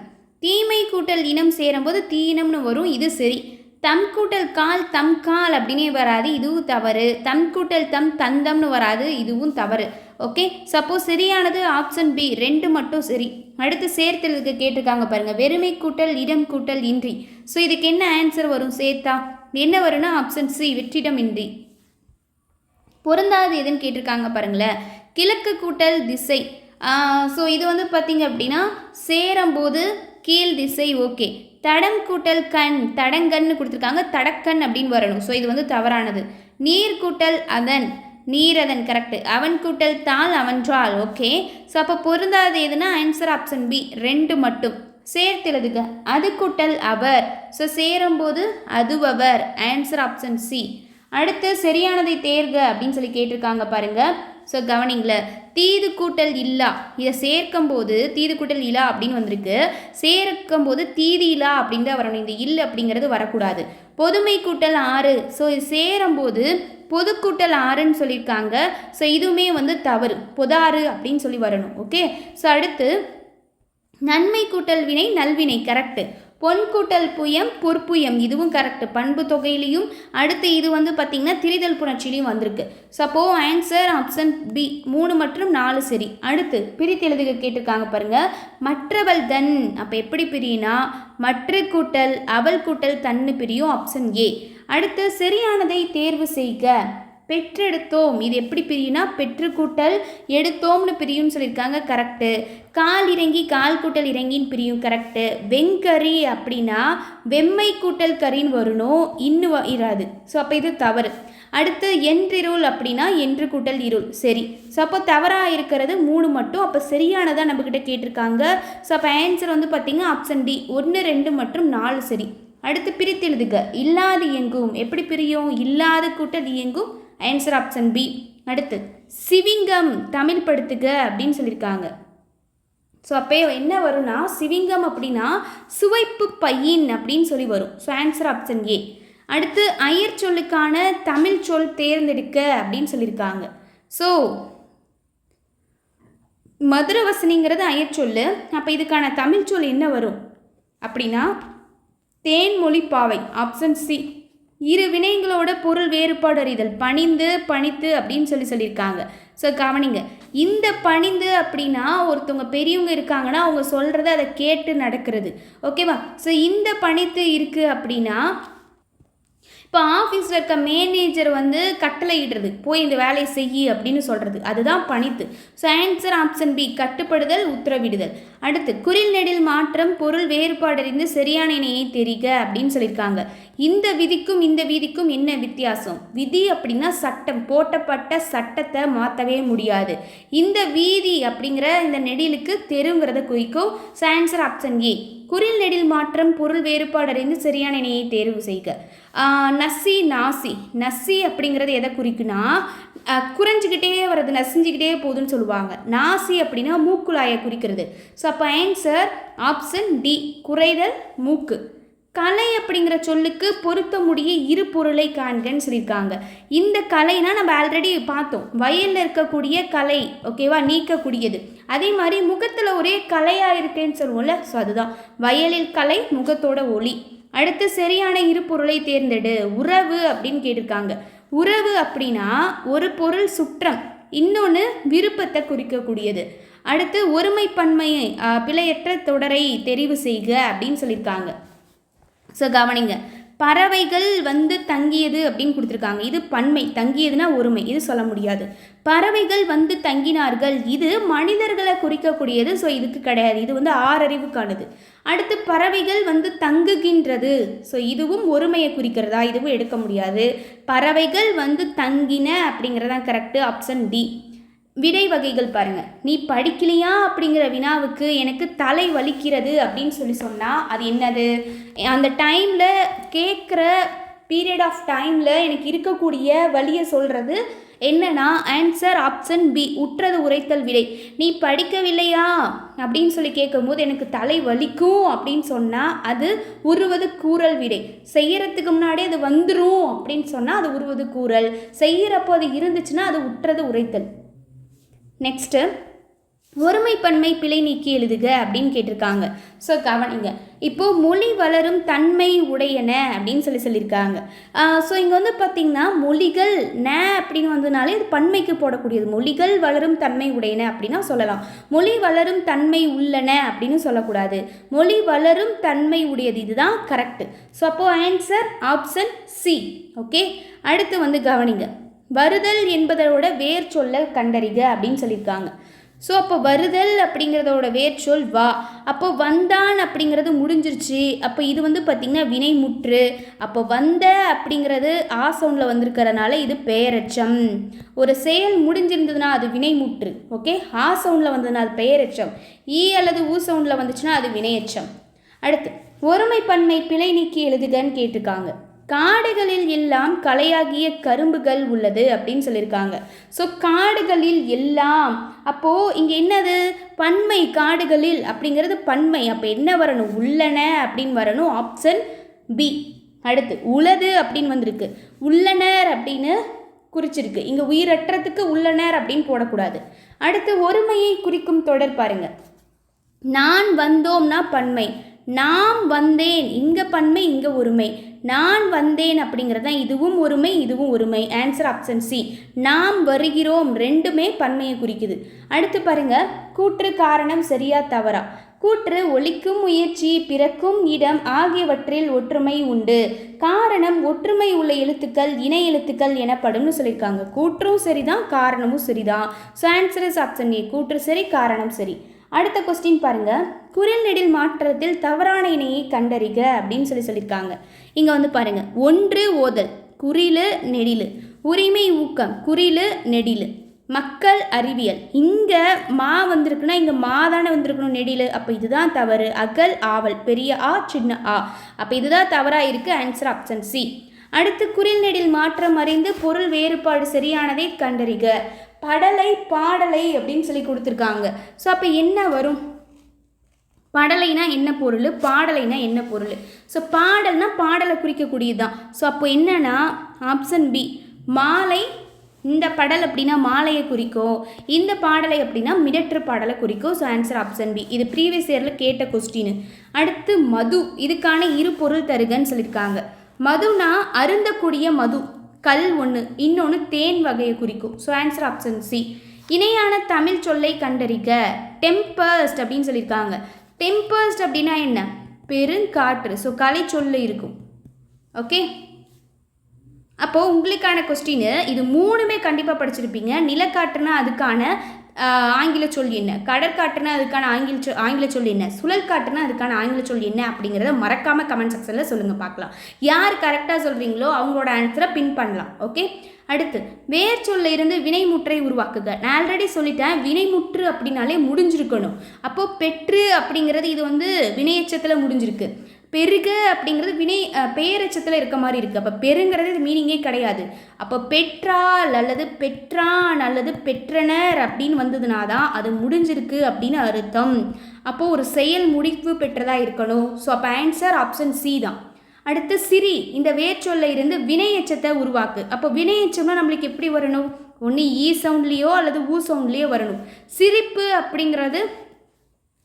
தீமை கூட்டல் இனம் சேரும்போது தீயினம்னு வரும், இது சரி. தம் கூட்டல் கால் தம் கால் அப்படின்னே வராது, இதுவும் தவறு. தம் கூட்டல் தந்தம்னு வராது, இதுவும் தவறு. ஓகே, சப்போஸ் சரியானது ஆப்ஷன் பி, 2 மட்டும் சரி. அடுத்து சேர்த்தலுக்கு கேட்டிருக்காங்க பாருங்கள், வெறுமை கூட்டல் இடம் கூட்டல் இன்றி. ஸோ இதுக்கு என்ன ஆன்சர் வரும், சேர்த்தா என்ன வரும்னா ஆப்ஷன் சி, வெற்றிடம் இன்றி. பொருந்தாது எதுன்னு கேட்டிருக்காங்க பாருங்களேன், கிழக்கு கூட்டல் திசை. ஸோ இது வந்து பார்த்திங்க அப்படின்னா சேரும்போது கீழ் திசை. ஓகே, தடம் கூட்டல் கண், தடங்கன்னு கொடுத்துருக்காங்க, தடக்கண் அப்படின்னு வரணும். ஸோ இது வந்து தவறானது. நீர் கூட்டல் அதன், நீரதன் கரெக்டு. அவன் கூட்டல் தாள் அவன்றால். ஓகே, ஸோ அப்போ பொருந்தாது எதுனா ஆன்சர் ஆப்ஷன் பி, 2 மட்டும். சேர்த்தெழுதுக, அது கூட்டல் அவர். ஸோ சேரும்போது அதுவவர், ஆன்சர் ஆப்ஷன் சி. அடுத்து சரியானதை தேர்க அப்படின்னு சொல்லி கேட்டிருக்காங்க பாருங்க. ஸோ கவனிங்கள, தீது கூட்டல் இல்லா, இதை சேர்க்கும்போது தீது கூட்டல் இல்லா அப்படின்னு வந்திருக்கு. சேர்க்கும்போது தீது இல்லா அப்படின்னு தான் வரணும், இந்த இல்லை அப்படிங்கிறது வரக்கூடாது. பொதுமை கூட்டல் 6. ஸோ இது சேரும்போது பொது கூட்டல் 6ன்னு சொல்லியிருக்காங்க. ஸோ இதுவுமே வந்து தவறு, பொதாறு அப்படின்னு சொல்லி வரணும். ஓகே, ஸோ அடுத்து நன்மை கூட்டல் வினை நல்வினை, கரெக்டு. பொன் கூட்டல் புயம் பொற்புயம், இதுவும் கரெக்டு, பண்பு தொகையிலையும். அடுத்து இது வந்து பார்த்திங்கன்னா திரிதல் புணர்ச்சியிலையும் வந்திருக்கு. ஸோ அப்போது ஆன்சர் ஆப்ஷன் பி, 3 மற்றும் 4 சரி. அடுத்து பிரித்து எழுதுக கேட்டிருக்காங்க பாருங்கள், மற்றவள் தன். அப்போ எப்படி பிரியுனா மற்ற கூட்டல் அவள் கூட்டல் தன்னு பிரியும், ஆப்ஷன் ஏ. அடுத்து சரியானதை தேர்வு செய்க. பெற்றெடுத்தோம், இது எப்படி பிரியும்னா பெற்று கூட்டல் எடுத்தோம்னு பிரியும்னு சொல்லியிருக்காங்க, கரெக்டு. கால் இறங்கி கால் கூட்டல் இறங்கின்னு பிரியும், கரெக்டு. வெங்கரி அப்படின்னா வெம்மை கூட்டல் கரின்னு வரணும், இன்னும் இராது. ஸோ அப்போ இது தவறு. அடுத்து என்றிருள் அப்படின்னா என்று கூட்டல் இருள், சரி. ஸோ அப்போ தவறாக இருக்கிறது 3 மட்டும். அப்போ சரியானதாக நம்மக்கிட்ட கேட்டிருக்காங்க. ஸோ அப்போ ஆன்சர் வந்து பார்த்திங்கன்னா ஆப்ஷன் டி, 1, 2 மற்றும் 4 சரி. அடுத்து பிரித்து எழுதுக, இல்லாது இயங்கும், எப்படி பிரியும், இல்லாத கூட்டல் இயங்கும், ஆன்சர் ஆப்ஷன் பி. அடுத்து சிவிங்கம் தமிழ் படுத்துக அப்படின்னு சொல்லியிருக்காங்க. ஸோ அப்போ என்ன வரும்னா சிவிங்கம் அப்படின்னா சுவைப்பு பையின் அப்படின்னு சொல்லி வரும். So answer option A. அடுத்து அயற் சொல்லுக்கான தமிழ் சொல் தேர்ந்தெடுக்க அப்படின்னு சொல்லியிருக்காங்க. ஸோ மதுரவசனிங்கிறது அயற் சொல்லு. அப்போ இதுக்கான தமிழ் சொல் என்ன வரும் அப்படின்னா தேன்மொழி பாவை, ஆப்ஷன் சி. இரு வினைகளோட பொருள் வேறுபாடு அறிதல், பணிந்து பணித்து அப்படின்னு சொல்லியிருக்காங்க. ஸோ கவனிங்க, இந்த பணிந்து அப்படின்னா ஒருத்தவங்க பெரியவங்க இருக்காங்கன்னா அவங்க சொல்கிறத அதை கேட்டு நடக்கிறது, ஓகேவா? ஸோ இந்த பணித்து இருக்குது அப்படின்னா இப்போ ஆஃபீஸில் இருக்க மேனேஜர் கட்டளை இடுறது, போய் இந்த வேலையை செய்யி அப்படின்னு சொல்கிறது, அதுதான் பணித்து. ஸோ ஆன்சர் ஆப்ஷன் பி, கட்டுப்படுதல், உத்தரவிடுதல். அடுத்து குறில் நெடில் மாற்றம் பொருள் வேறுபாடறிந்து சரியான இணையை தெரிக அப்படின்னு சொல்லியிருக்காங்க. இந்த விதிக்கும் இந்த விதிக்கும் என்ன வித்தியாசம்? விதி அப்படின்னா சட்டம், போட்டப்பட்ட சட்டத்தை மாற்றவே முடியாது. இந்த வீதி அப்படிங்கிற இந்த நெடிலுக்கு தெருங்கிறத குறிக்கும். ஸோ ஆன்சர் ஆப்ஷன் ஏ, குறில் நெடில் மாற்றம் பொருள் வேறுபாடறிந்து சரியான இணையை தேர்வு செய்க. நசி நாசி, நசி அப்படிங்கிறது எதை குறிக்குன்னா குறைஞ்சிக்கிட்டே வர்றது, நசிஞ்சிக்கிட்டே போகுதுன்னு சொல்லுவாங்க. நாசி அப்படின்னா மூக்குழாயை குறிக்கிறது. ஸோ அப்போ ஆன்சர் ஆப்ஷன் டி, குறைதல் மூக்கு. கலை அப்படிங்கிற சொல்லுக்கு பொருத்த முடிய இரு பொருளை காண்கன்னு சொல்லியிருக்காங்க. இந்த கலைனா நம்ம ஆல்ரெடி பார்த்தோம், வயலில் இருக்கக்கூடிய கலை, ஓகேவா, நீக்கக்கூடியது. அதே மாதிரி முகத்தில் ஒரே கலையாக இருக்குன்னு சொல்லுவோம்ல, ஸோ அதுதான் வயலில் கலை, முகத்தோட ஒளி. அடுத்து சரியான இரு பொருளை தேர்ந்தெடு. உறவு அப்படின்னு கேட்டிருக்காங்க. உறவு அப்படின்னா ஒரு பொருள் சுற்றம், இன்னொன்று விருப்பத்தை குறிக்கக்கூடியது. அடுத்து ஒருமை பன்மையை பிழையற்ற தொடரை தெரிவு செய்க அப்படின்னு சொல்லியிருக்காங்க. ஸோ கவனிங்க, பறவைகள் தங்கியது அப்படின்னு கொடுத்துருக்காங்க. இது பன்மை, தங்கியதுன்னா ஒருமை, இது சொல்ல முடியாது. பறவைகள் தங்கினார்கள், இது மனிதர்களை குறிக்கக்கூடியது. ஸோ இதுக்கு கிடையாது, இது ஆறறிவுக்கானது. அடுத்து பறவைகள் தங்குகின்றது, ஸோ இதுவும் ஒருமையை குறிக்கிறதா, இதுவும் எடுக்க முடியாது. பறவைகள் தங்கின அப்படிங்கிறதான் கரெக்டு, ஆப்ஷன் டி. விடை வகைகள் பாருங்க. நீ படிக்கலையா அப்படிங்கிற வினாவுக்கு எனக்கு தலை வலிக்கிறது அப்படின்னு சொன்னால் அது என்னது? அந்த டைமில் கேட்குற பீரியட் ஆஃப் டைமில் எனக்கு இருக்கக்கூடிய வலியை சொல்கிறது என்னன்னா ஆன்சர் ஆப்ஷன் பி, உற்றது உரைத்தல் விடை. நீ படிக்கவில்லையா அப்படின்னு கேட்கும்போது எனக்கு தலை வலிக்கும் அப்படின்னு சொன்னால் அது உருவது கூறல் விடை. செய்யறதுக்கு முன்னாடி அது வந்துடும் அப்படின்னு சொன்னால் அது உருவது கூறல். செய்கிறப்போ அது இருந்துச்சுன்னா அது உற்றது உரைத்தல். நெக்ஸ்ட்டு ஒருமைப்பன்மை பிழை நீக்கி எழுதுக அப்படின்னு கேட்டிருக்காங்க. ஸோ கவனிங்க, இப்போது மொழி வளரும் தன்மை உடையன அப்படின்னு சொல்லியிருக்காங்க. ஸோ இங்கே பார்த்திங்கன்னா மொழிகள் ந அப்படின்னு வந்ததுனாலே இது பன்மைக்கு போடக்கூடியது. மொழிகள் வளரும் தன்மை உடையன அப்படின்னா சொல்லலாம். மொழி வளரும் தன்மை உள்ளன அப்படின்னு சொல்லக்கூடாது. மொழி வளரும் தன்மை உடையது, இதுதான் கரெக்டு. ஸோ அப்போது ஆன்சர் ஆப்ஷன் சி. ஓகே, அடுத்து கவனிங்க, வருதல் என்பதோட வேர் சொல்ல கண்டறிக அப்படின்னு சொல்லியிருக்காங்க. ஸோ அப்போ வருதல் அப்படிங்கிறதோட வேர் சொல் வா. அப்போ வந்தான் அப்படிங்கிறது முடிஞ்சிருச்சு. அப்போ இது பார்த்திங்கன்னா வினைமுற்று. அப்போ வந்த அப்படிங்கிறது ஆ சவுண்டில் வந்திருக்கிறதுனால இது பெயரெச்சம். ஒரு செயல் முடிஞ்சிருந்ததுன்னா அது வினைமுற்று, ஓகே. ஆ சவுண்டில் வந்ததுன்னா அது பெயரெச்சம். ஈ அல்லது ஊ சவுண்டில் வந்துச்சுன்னா அது வினையெச்சம். அடுத்து ஒருமைப்பன்மை பிழை நீக்கி எழுதுகன்னு கேட்டிருக்காங்க. காடுகளில் எல்லாம் கலையாகிய கரும்புகள் உள்ளது அப்படின்னு சொல்லியிருக்காங்க. ஸோ காடுகளில் எல்லாம், அப்போது இங்கே என்னது? பன்மை. காடுகளில் அப்படிங்கிறது பன்மை. அப்போ என்ன வரணும்? உள்ளன அப்படின்னு வரணும், ஆப்ஷன் பி. அடுத்து உளது அப்படின்னு வந்திருக்கு, உள்ளனர் அப்படின்னு குறிச்சிருக்கு. இங்கே உயிரற்றத்துக்கு உள்ளனர் அப்படின்னு போடக்கூடாது. அடுத்து ஒருமையை குறிக்கும் தொடர் பாருங்க. நான் வந்தோம்னா பன்மை, நாம் வந்தேன் இங்கே பன்மை, இங்கே ஒருமை. நான் வந்தேன் அப்படிங்கிறது தான் இதுவும் ஒருமை, இதுவும் ஒருமை. Answer option C. நாம் வருகிறோம் ரெண்டுமே பன்மையை குறிக்குது. அடுத்து பாருங்க, கூற்று காரணம் சரியா தவறா? கூற்று ஒலிக்கும் முயற்சி, பிறக்கும் இடம் ஆகியவற்றில் ஒற்றுமை உண்டு. காரணம் ஒற்றுமை உள்ள எழுத்துக்கள் இணை எழுத்துக்கள் எனப்படும்னு சொல்லியிருக்காங்க. கூற்றும் சரிதான், காரணமும் சரிதான். ஸோ ஆன்சர் இஸ் ஆப்ஷன் ஏ, கூற்று சரி, காரணம் சரி. அடுத்த கொஸ்டின் பாருங்க, குறில் நெடில் மாற்றத்தில் தவறான இணையை கண்டறிக அப்படின்னு சொல்லியிருக்காங்க. இங்கே பாருங்க, ஒன்று ஓதல் குறிலு நெடிலு, உரிமை ஊக்கம் குறிலு நெடிலு, மக்கள் அறிவியல் இங்கே மா வந்திருக்குன்னா இங்கே மா தானே வந்திருக்கணும் நெடிலு. அப்போ இதுதான் தவறு. அகல் ஆவல் பெரிய ஆ சின்ன ஆ, அப்போ இதுதான் தவறாக இருக்குது. Answer option C. அடுத்து குறில் நெடில் மாற்றம் அறிந்து பொருள் வேறுபாடு சரியானதை கண்டறிக. படலை பாடலை அப்படின்னு சொல்லி கொடுத்துருக்காங்க. ஸோ அப்போ என்ன வரும்? படலைனா என்ன பொருள், பாடலைனா என்ன பொருள். ஸோ பாடல்னா பாடலை குறிக்கக்கூடியது தான். ஸோ அப்போ என்னன்னா ஆப்ஷன் பி மாலை. இந்த படல் அப்படின்னா மாலையை குறிக்கும், இந்த பாடலை அப்படின்னா மிடற்று பாடலை குறிக்கும். So answer option B. இது ப்ரீவியஸ் இயரில் கேட்ட கொஸ்டின். அடுத்து மது, இதுக்கான இரு பொருள் தருகன்னு சொல்லியிருக்காங்க. மதுனா அருந்தக்கூடிய மது, கல் ஒன்று, இன்னொன்று தேன் வகையை குறிக்கும். So answer option C. இணையான தமிழ் சொல்லை கண்டறிக. டெம்பர்ஸ்ட் அப்படின்னு சொல்லியிருக்காங்க. டெம்பர்ஸ்ட் அப்படின்னா என்ன, பெருங்காற்று. ஸோ கலை சொல்லு இருக்கும். ஓகே, அப்போது உங்களுக்கான கொஸ்டின் இது மூணுமே கண்டிப்பாக படிச்சிருப்பீங்க. நிலக்காற்றுனா அதுக்கான ஆங்கில சொல் என்ன, கடற்காற்றுனா அதுக்கான ஆங்கில சொல் என்ன, சுழல் காற்றுனா அதுக்கான ஆங்கில சொல் என்ன அப்படிங்கிறத மறக்காமல் கமெண்ட் செக்ஷனில் சொல்லுங்கள் பார்க்கலாம். யார் கரெக்டாக சொல்கிறீங்களோ அவங்களோட ஆன்சரை பின் பண்ணலாம். ஓகே, அடுத்து வேர் சொல்ல இருந்து வினைமுற்றை உருவாக்குக. நான் ஆல்ரெடி சொல்லிட்டேன், வினைமுற்று அப்படின்னாலே முடிஞ்சிருக்கணும். அப்போது பெற்று அப்படிங்கிறது இது வந்து வினையச்சத்தில் முடிஞ்சிருக்கு. பெருக அப்படிங்கிறது பெயரெச்சத்தில் இருக்க மாதிரி இருக்குது. அப்போ பெருங்கிறது இது மீனிங்கே கிடையாது. அப்போ பெற்றால் அல்லது பெற்றான் அல்லது பெற்றனர் அப்படின்னு வந்ததுனா தான் அது முடிஞ்சிருக்கு அப்படின்னு அர்த்தம். அப்போது ஒரு செயல் முடிவு பெற்றதாக இருக்கணும். ஸோ அப்போ ஆன்சர் ஆப்ஷன் சி தான். அடுத்து சிரி, இந்த வேர்ச்சொல்ல இருந்து வினையச்சத்தை உருவாக்கு. அப்போ வினையச்சம்னா நம்மளுக்கு எப்படி வரணும், ஒன்று ஈ சவுண்ட்லேயோ அல்லது ஊ சவுண்ட்லேயோ வரணும். சிரிப்பு அப்படிங்கிறது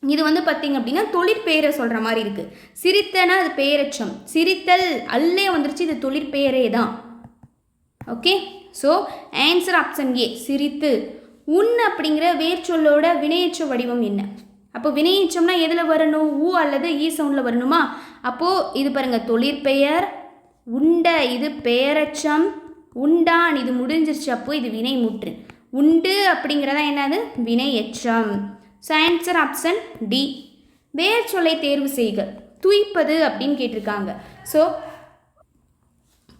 இது வந்து பார்த்திங்க அப்படின்னா தொழிற்பெயரை சொல்கிற மாதிரி இருக்குது. சிரித்தனா அது பெயரச்சம், சிரித்தல் அல்லே வந்துருச்சு, இது தொழிற்பெயரே தான். ஓகே, ஸோ ஆன்சர் ஆப்ஷன் ஏ சிரித்து. உன் அப்படிங்கிற வேர்ச்சொல்லோட வினையச்ச வடிவம் என்ன. அப்போ வினையச்சம்னா எதில் வரணும், ஊ அல்லது ஈ சவுண்டில் வரணுமா. அப்போது இது பாருங்கள், தொழிற்பெயர். உண்ட இது பெயரச்சம், உண்டான் இது முடிஞ்சிருச்சு, அப்போது இது வினைமுற்று. உண்டு அப்படிங்கிறதா என்னது, வினையச்சம். So answer option D. வேர் சொல்லை தேர்வு செய்க. துய்ப்பது அப்படின்னு கேட்டிருக்காங்க. ஸோ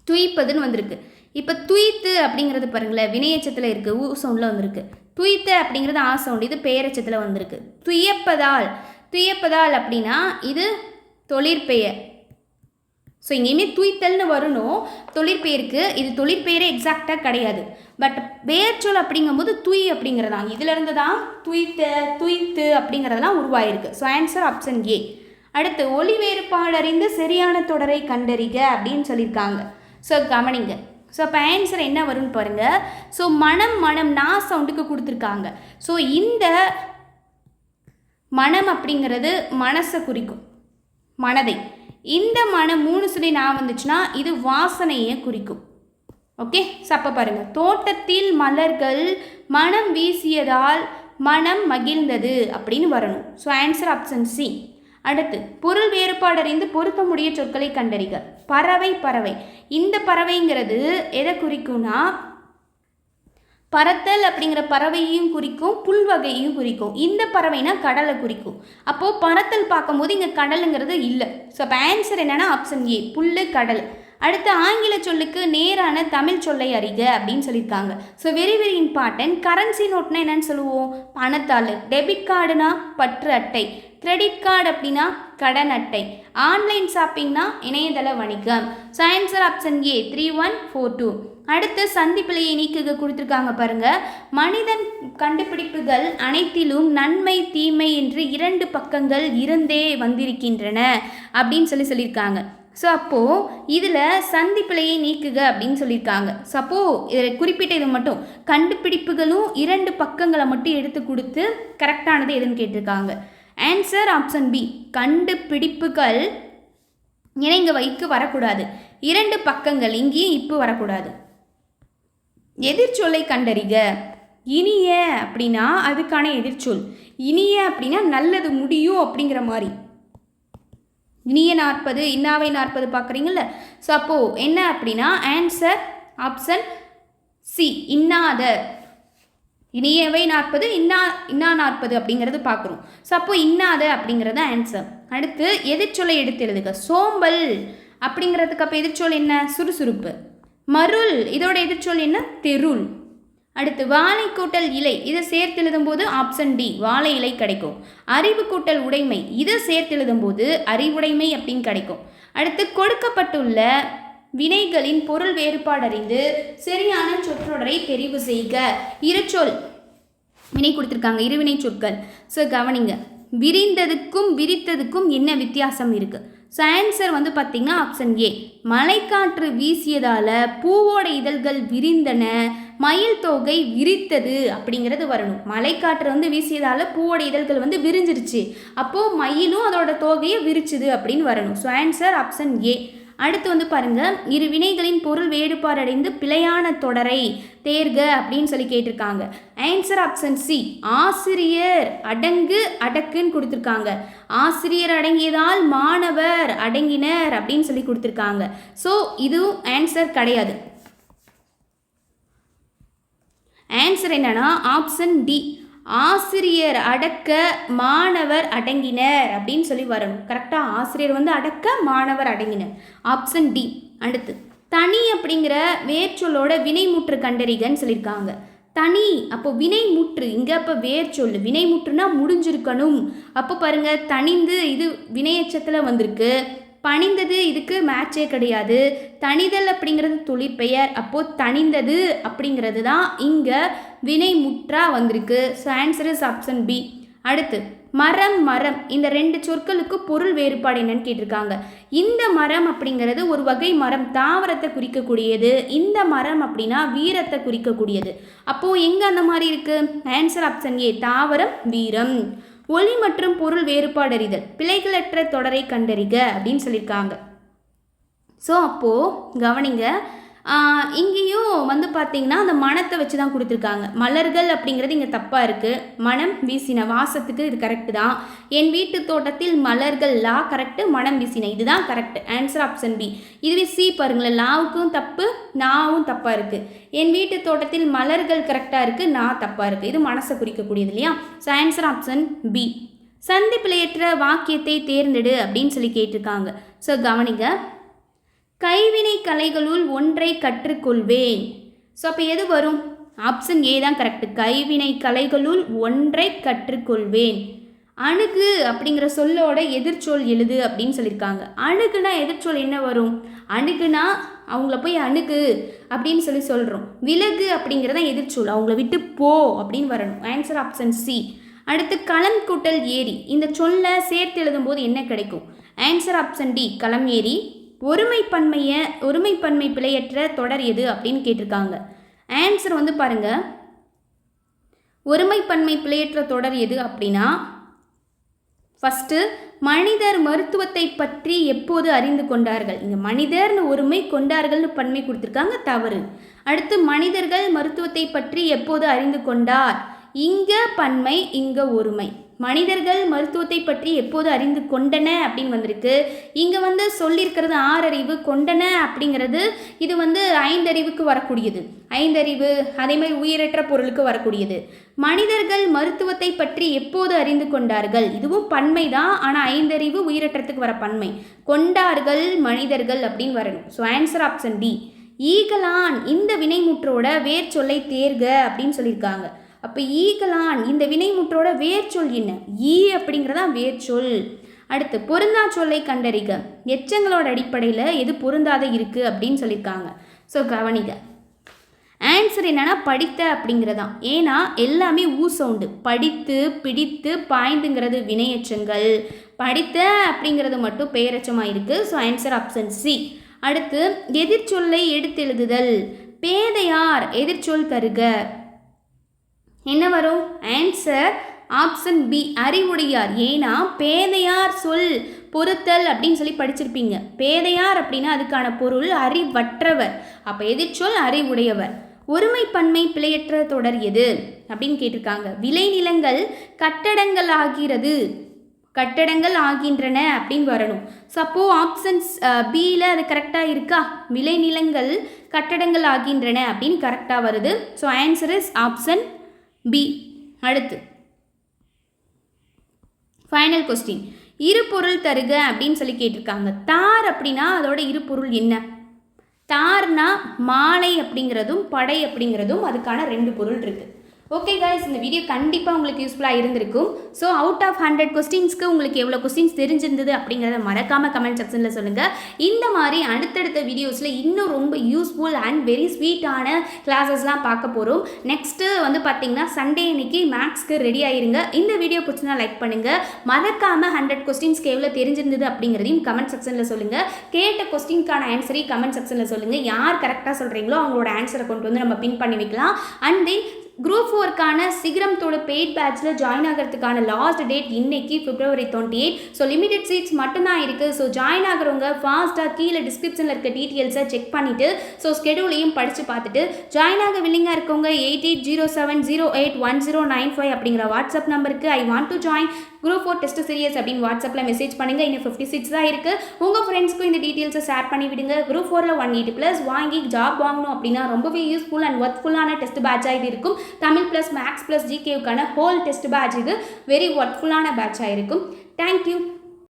துய்ப்பதுன்னு வந்திருக்கு. இப்போ துய்த்து அப்படிங்கிறது பாருங்களேன், வினையச்சத்தில் இருக்குது, ஊ சவுண்டில் வந்திருக்கு. துய்த்த அப்படிங்கிறது ஆ சவுண்டு, இது பெயரச்சத்தில் வந்திருக்கு. துயப்பதால், துயப்பதால் அப்படின்னா இது தொழிற்பெயர். ஸோ இங்கேயுமே துய்த்தல்னு வரணும் தொழிற்பெயருக்கு. இது தொழிற்பெயரே எக்ஸாக்டாக கிடையாது. பட் வேர்ச்சொல் அப்படிங்கும்போது துய் அப்படிங்கிறதான், இதிலிருந்து தான் துய்த்த துய்த்து அப்படிங்கிறதெல்லாம் உருவாயிருக்கு. So answer option A. அடுத்து ஒலி வேறுபாடு அறிந்து சரியான தொடரை கண்டறிக அப்படின்னு சொல்லியிருக்காங்க. ஸோ கவனிங்க. ஸோ அப்போ ஆன்சர் என்ன வரும்னு பாருங்கள். ஸோ மனம் மனம் நா சவுண்டுக்கு கொடுத்துருக்காங்க. ஸோ இந்த மனம் அப்படிங்கிறது மனசை குறிக்கும், மனதை. இந்த மனம் 3 சொல்லி நான் வந்துச்சுன்னா இது வாசனையை குறிக்கும். ஓகே, சப்ப பாருங்கள். தோட்டத்தில் மலர்கள் மனம் வீசியதால் மனம் மகிழ்ந்தது அப்படின்னு வரணும். So answer option C. அடுத்து பொருள் வேறுபாடு அறிந்து பொருத்தமுடைய சொற்களை கண்டறிக. பறவை பறவை, இந்த பறவைங்கிறது எதை குறிக்கும்னா பறத்தல் அப்படிங்கிற பறவையும் குறிக்கும், புல் வகையையும் குறிக்கும். இந்த பறவைனா கடலை குறிக்கும். அப்போது பறத்தல் பார்க்கும்போது இங்கே கடலுங்கிறது இல்லை. ஸோ அப்போ ஆன்சர் என்னென்னா ஆப்ஷன் ஏ புல்லு கடல். அடுத்து ஆங்கில சொல்லுக்கு நேரான தமிழ் சொல்லை அறிக அப்படின்னு சொல்லியிருக்காங்க. So very very important. Currency நோட்னா என்னன்னு சொல்லுவோம், பணத்தாள். டெபிட் கார்டுனா பற்று அட்டை, கிரெடிட் கார்டு அப்படின்னா கடன் அட்டை, ஆன்லைன் ஷாப்பிங்னா இணையதள வணிகம். ஸோ ஆன்சர் ஆப்ஷன் ஏ 3142. அடுத்து சந்திப்பிழையை நீக்குக கொடுத்துருக்காங்க பாருங்க. மனிதன் கண்டுபிடிப்புகள் அனைத்திலும் நன்மை தீமை என்று 2 பக்கங்கள் இருந்தே வந்திருக்கின்றன அப்படின்னு சொல்லியிருக்காங்க. ஸோ அப்போது இதில் சந்திப்பிழையை நீக்குக அப்படின்னு சொல்லியிருக்காங்க. ஸோ அப்போது இதில் குறிப்பிட்ட இது மட்டும் கண்டுபிடிப்புகளும் 2 பக்கங்களை மட்டும் எடுத்து கொடுத்து கரெக்டானது எதுன்னு கேட்டிருக்காங்க. ஆன்சர் ஆப்ஷன் பி கண்டுபிடிப்புகள். ஏன்னா இங்கே வைக்கு வரக்கூடாது, 2 பக்கங்கள், இங்கேயும் இப்போ வரக்கூடாது. எதிர்ச்சொல்லை கண்டறிக. இனிய அப்படின்னா அதுக்கான எதிர்ச்சொல். இனிய அப்படின்னா நல்லது முடியும் அப்படிங்கிற மாதிரி. இனிய 40, இன்னாவை 40 பார்க்குறீங்கள. ஸோ அப்போது என்ன அப்படின்னா ஆன்சர் ஆப்ஷன் சி இன்னாத. இனியவை 40, இன்னா 40 அப்படிங்கிறது பார்க்குறோம். ஸோ அப்போது இன்னாத அப்படிங்கிறது ஆன்சர். அடுத்து எதிர்ச்சொல்லை எடுத்து எழுதுக. சோம்பல் அப்படிங்கிறதுக்கு அப்போ எதிர்ச்சொல் என்ன, சுறுசுறுப்பு. மருள் இதோட எதிர்ச்சொல் என்ன, தெருள். அடுத்து வாழை கூட்டல் இலை, இதை சேர்த்து எழுதும்போது ஆப்ஷன் டி வாழை இலை கிடைக்கும். அறிவு கூட்டல் உடைமை, இதை சேர்த்து எழுதும்போது அறிவுடைமை அப்படின்னு கிடைக்கும். அடுத்து கொடுக்கப்பட்டுள்ள வினைகளின் பொருள் வேறுபாடு அறிந்து சரியான சொற்றொடரை தெரிவு செய்க. இருச்சொல் வினை கொடுத்துருக்காங்க, இருவினை சொற்கள். ஸோ கவனிங்க. விரிந்ததுக்கும் விரித்ததுக்கும் என்ன வித்தியாசம் இருக்குது? ஸோ ஆன்சர் வந்து பார்த்திங்கன்னா ஆப்ஷன் ஏ, மழைக்காற்று வீசியதால் பூவோட இதழ்கள் விரிந்தன, மயில் தொகை விரித்தது அப்படிங்கிறது வரணும். மழைக்காற்று வந்து வீசியதால் பூவோட இதழ்கள் வந்து விரிஞ்சிருச்சு, அப்போது மயிலும் அதோட தொகையை விரிச்சுது அப்படின்னு வரணும். So answer option A. அடுத்து வந்து பாருங்க, இரு வினைகளின் பொருள் வேறுபாடடைந்து பிழையான தொடரை தேர்க அப்படின்னு சொல்லி கேட்டிருக்காங்க. ஆன்சர் ஆப்ஷன் சி, ஆசிரியர் அடங்கு அடக்குன்னு கொடுத்துருக்காங்க. ஆசிரியர் அடங்கியதால் மாணவர் அடங்கினர் அப்படின்னு சொல்லி கொடுத்துருக்காங்க. ஸோ இதுவும் ஆன்சர் கிடையாது. ஆன்சர் என்னன்னா ஆப்ஷன் டி, ஆசிரியர் அடக்க மாணவர் அடங்கினர் அப்படின்னு சொல்லி வரணும். கரெக்டாக ஆசிரியர் வந்து அடக்க மாணவர் அடங்கினர், ஆப்ஷன் டி. அடுத்து தனி அப்படிங்கிற வேர்ச்சொல்லோட வினைமுற்று கண்டறிகன்னு சொல்லியிருக்காங்க. தனி அப்போ வினைமுற்று, இங்கே அப்போ வேர்ச்சொல் வினைமுற்றுனா முடிஞ்சிருக்கணும். அப்போ பாருங்கள், தனிந்து இது வினையச்சத்தில் வந்திருக்கு, பணிந்தது இதுக்கு மேட்சே கிடையாது. தனிதல் அப்படிங்கிறது தொழிற்பெயர், அப்போது தனிந்தது அப்படிங்கிறது தான் இங்கே வினைமுற்றா வந்திருக்கு. So answer is option B. அடுத்து மரம் மரம், இந்த ரெண்டு சொற்களுக்கு பொருள் வேறுபாடு என்னன்னு கேட்டிருக்காங்க. இந்த மரம் அப்படிங்கிறது ஒரு வகை மரம், தாவரத்தை குறிக்கக்கூடியது. இந்த மரம் அப்படின்னா வீரத்தை குறிக்கக்கூடியது. அப்போது எங்கே அந்த மாதிரி இருக்குது? ஆன்சர் ஆப்ஷன் ஏ, தாவரம் வீரம். ஒலி மற்றும் பொருள் வேறுபாடு அறிதல், பிழைகளற்ற தொடரை கண்டறிக அப்படின்னு சொல்லியிருக்காங்க. ஸோ அப்போது கவனிங்க, இங்கேயும் வந்து பார்த்திங்கன்னா அந்த மனத்தை வச்சு தான் கொடுத்துருக்காங்க. மலர்கள் அப்படிங்கிறது இங்கே தப்பாக இருக்குது. மனம் வீசின, வாசத்துக்கு இது கரெக்டு தான். என் வீட்டு தோட்டத்தில் மலர்கள் லா கரெக்டு, மனம் வீசின இதுதான் கரெக்டு. Answer option B. இதுவே சி பாருங்களேன், லாவுக்கும் தப்பு, நாவும் தப்பாக இருக்குது. என் வீட்டு தோட்டத்தில் மலர்கள் கரெக்டாக இருக்குது, நான் தப்பாக இருக்குது. இது மனசை குறிக்கக்கூடியது இல்லையா? So answer option B. சந்தி பிழையற்ற வாக்கியத்தை தேர்ந்தெடு அப்படின்னு சொல்லி கேட்டிருக்காங்க. ஸோ கவனிங்க, கைவினை கலைகளுள் ஒன்றை கற்றுக்கொள்வேன். ஸோ அப்போ எது வரும்? ஆப்ஷன் ஏ தான் கரெக்டு, கைவினை கலைகளுள் ஒன்றை கற்றுக்கொள்வேன். அணுகு அப்படிங்கிற சொல்லோட எதிர்ச்சொல் எழுது அப்படின்னு சொல்லியிருக்காங்க. அணுகுனா எதிர்ச்சொல் என்ன வரும்? அணுகுனா அவங்கள போய் அணுகு அப்படின்னு சொல்லி சொல்கிறோம். விலகு அப்படிங்கிறத எதிர்ச்சொல், அவங்கள விட்டு போ அப்படின்னு வரணும். Answer option C. அடுத்து களம் கூட்டல் ஏரி, இந்த சொல்ல சேர்த்து எழுதும்போது என்ன கிடைக்கும்? ஆன்சர் ஆப்ஷன் டி, களம் ஏரி. ஒருமைப்பன்மை பிழையற்ற தொடர் எது அப்படின்னு கேட்டிருக்காங்க. ஆன்சர் வந்து பாருங்க, ஒருமைப்பன்மை பிழையற்ற தொடர் எது அப்படின்னா ஃபஸ்ட்டு மனிதர் மருத்துவத்தை பற்றி எப்போது அறிந்து கொண்டார்கள். இங்கே மனிதர்னு ஒருமை, கொண்டார்கள்னு பன்மை கொடுத்துருக்காங்க, தவறு. அடுத்து மனிதர்கள் மருத்துவத்தை பற்றி எப்போது அறிந்து கொண்டார், இங்கே பன்மை, இங்கே ஒருமை. மனிதர்கள் மருத்துவத்தை பற்றி எப்போது அறிந்து கொண்டன அப்படின்னு வந்திருக்கு. இங்கே வந்து சொல்லியிருக்கிறது 6 அறிவு, கொண்டன அப்படிங்கிறது இது வந்து 5 அறிவுக்கு வரக்கூடியது. 5 அறிவு அதே மாதிரி உயிரற்ற பொருளுக்கு வரக்கூடியது. மனிதர்கள் மருத்துவத்தை பற்றி எப்போது அறிந்து கொண்டார்கள், இதுவும் பன்மை தான், ஆனால் 5 அறிவு உயிரற்றத்துக்கு வர பன்மை. கொண்டார்கள் மனிதர்கள் அப்படின்னு வரணும். So answer option D. ஈகலான் இந்த வினைமுற்றோட வேர் சொல்லை தேர்க அப்படின்னு சொல்லியிருக்காங்க. அப்போ ஈகலான் இந்த வினைமுற்றோட வேர்ச்சொல் என்ன? ஈ அப்படிங்கிறதா வேர்ச்சொல். அடுத்து பொருந்தா சொல்லை கண்டறிக, எச்சங்களோட அடிப்படையில் எது பொருந்தாத இருக்குது அப்படின்னு சொல்லியிருக்காங்க. ஸோ கவனிங்க, ஆன்சர் என்னன்னா படித்த அப்படிங்கிறதான். ஏன்னா எல்லாமே ஊ சவுண்டு. படித்து, பிடித்து, பாய்ந்துங்கிறது வினையச்சங்கள், படித்த அப்படிங்கிறது மட்டும் பெயரச்சமாக இருக்குது. So answer option C. அடுத்து எதிர்ச்சொல்லை எடுத்தெழுதுதல், பேதையார் எதிர்ச்சொல் தருக, என்ன வரும்? ஆன்சர் ஆப்ஷன் பி, அறிவுடையார். ஏன்னா பேதையார் சொல் பொறுத்தல் அப்படின்னு சொல்லி படிச்சிருப்பீங்க. பேதையார் அப்படின்னா அதுக்கான பொருள் அறிவற்றவர், அப்போ எதிர்ச்சொல் அறிவுடையவர். ஒருமைப்பன்மை பிழையற்ற தொடர் எது அப்படின்னு கேட்டிருக்காங்க. விளைநிலங்கள் கட்டடங்கள் ஆகிறது, கட்டடங்கள் ஆகின்றன அப்படின்னு வரணும். ஸோ அப்போது ஆப்ஷன்ஸ் பியில் அது கரெக்டாக இருக்கா? விளைநிலங்கள் கட்டடங்கள் ஆகின்றன அப்படின்னு கரெக்டாக வருது. So answer is option B. அடுத்து ஃபைனல் கொஸ்டின், இரு பொருள் தருக அப்படின்னு சொல்லி கேட்டிருக்காங்க. தார் அப்படின்னா அதோட இரு பொருள் என்ன? தார்னா மாலை அப்படிங்கிறதும் படை அப்படிங்கிறதும் அதுக்கான 2 பொருள் இருக்குது. ஓகே காய்ஸ், இந்த வீடியோ கண்டிப்பாக உங்களுக்கு யூஸ்ஃபுல்லாக இருந்திருக்கும். ஸோ அவுட் ஆஃப் 100 கொஸ்டின்ஸ்க்கு உங்களுக்கு எவ்வளோ கொஸ்டின்ஸ் தெரிஞ்சிருந்தது அப்படிங்கிறத மறக்காமல் கமெண்ட் செக்ஷனில் சொல்லுங்கள். இந்த மாதிரி அடுத்தடுத்த வீடியோஸில் இன்னும் ரொம்ப யூஸ்ஃபுல் அண்ட் வெரி ஸ்வீட்டான கிளாஸஸ்லாம் பார்க்க போகிறோம். நெக்ஸ்ட்டு வந்து பார்த்தீங்கன்னா சண்டே அன்னைக்கு மேக்ஸ்க்கு ரெடி ஆயிருங்க. இந்த வீடியோ பிடிச்சினா லைக் பண்ணுங்கள். மறக்காமல் 100 கொஸ்டின்ஸ்க்கு எவ்வளோ தெரிஞ்சிருந்தது அப்படிங்கிறதையும் கமெண்ட் செக்ஷனில் சொல்லுங்கள். கேட்ட கொஸ்டின்கான ஆன்சரையும் கமெண்ட் செக்ஷனில் சொல்லுங்கள். யார் கரெக்டாக சொல்கிறீங்களோ அவங்களோட ஆன்சரை கொண்டு வந்து நம்ம பின் பண்ணி வைக்கலாம். அண்ட் தென் குரூப் 4க்கான சிகரம்தோட பெய்ட் பேட்சில் ஜாயின் ஆகிறதுக்கான லாஸ்ட் டேட் இன்னைக்கு February 28. ஸோ லிமிடெட் சீட்ஸ் மட்டும்தான் இருக்குது. ஸோ ஜாயின் ஆகிறவங்க ஃபாஸ்ட்டாக கீழே டிஸ்கிரிப்ஷனில் இருக்க டீட்டெயில்ஸை செக் பண்ணிவிட்டு ஸோ ஸ்கெடியூலையும் படித்து பார்த்துட்டு ஜாயின் ஆக வில்லிங்காக இருக்கவங்க 8807081095 அப்படிங்கிற வாட்ஸ்அப் நம்பருக்கு ஐ want to join group 4 test serious அப்படின்னு வாட்ஸ்அப்பில் மெசேஜ் பண்ணுங்கள். இன்னும் 50 சீட்ஸ் தான் இருக்குது. உங்கள் ஃப்ரெண்ட்ஸ்க்கும் இந்த டீட்டெயில்ஸை ஷேர் பண்ணி விடுங்க. குரூப் 4ல் 180+ வாங்கி ஜாப் வாங்கணும் அப்படின்னா ரொம்பவே யூஸ்ஃபுல் அண்ட் ஒர்த்ஃபுல்லான டெஸ்ட் பேட்சாக இது இருக்கும். தமிழ் +மேக்ஸ் +ஜிகேவுக்கான ஹோல் டெஸ்ட் பேட்ச் இது வெரி ஒர்த்ஃபுல்லான பேட்சாக இருக்கும். தேங்க்யூ.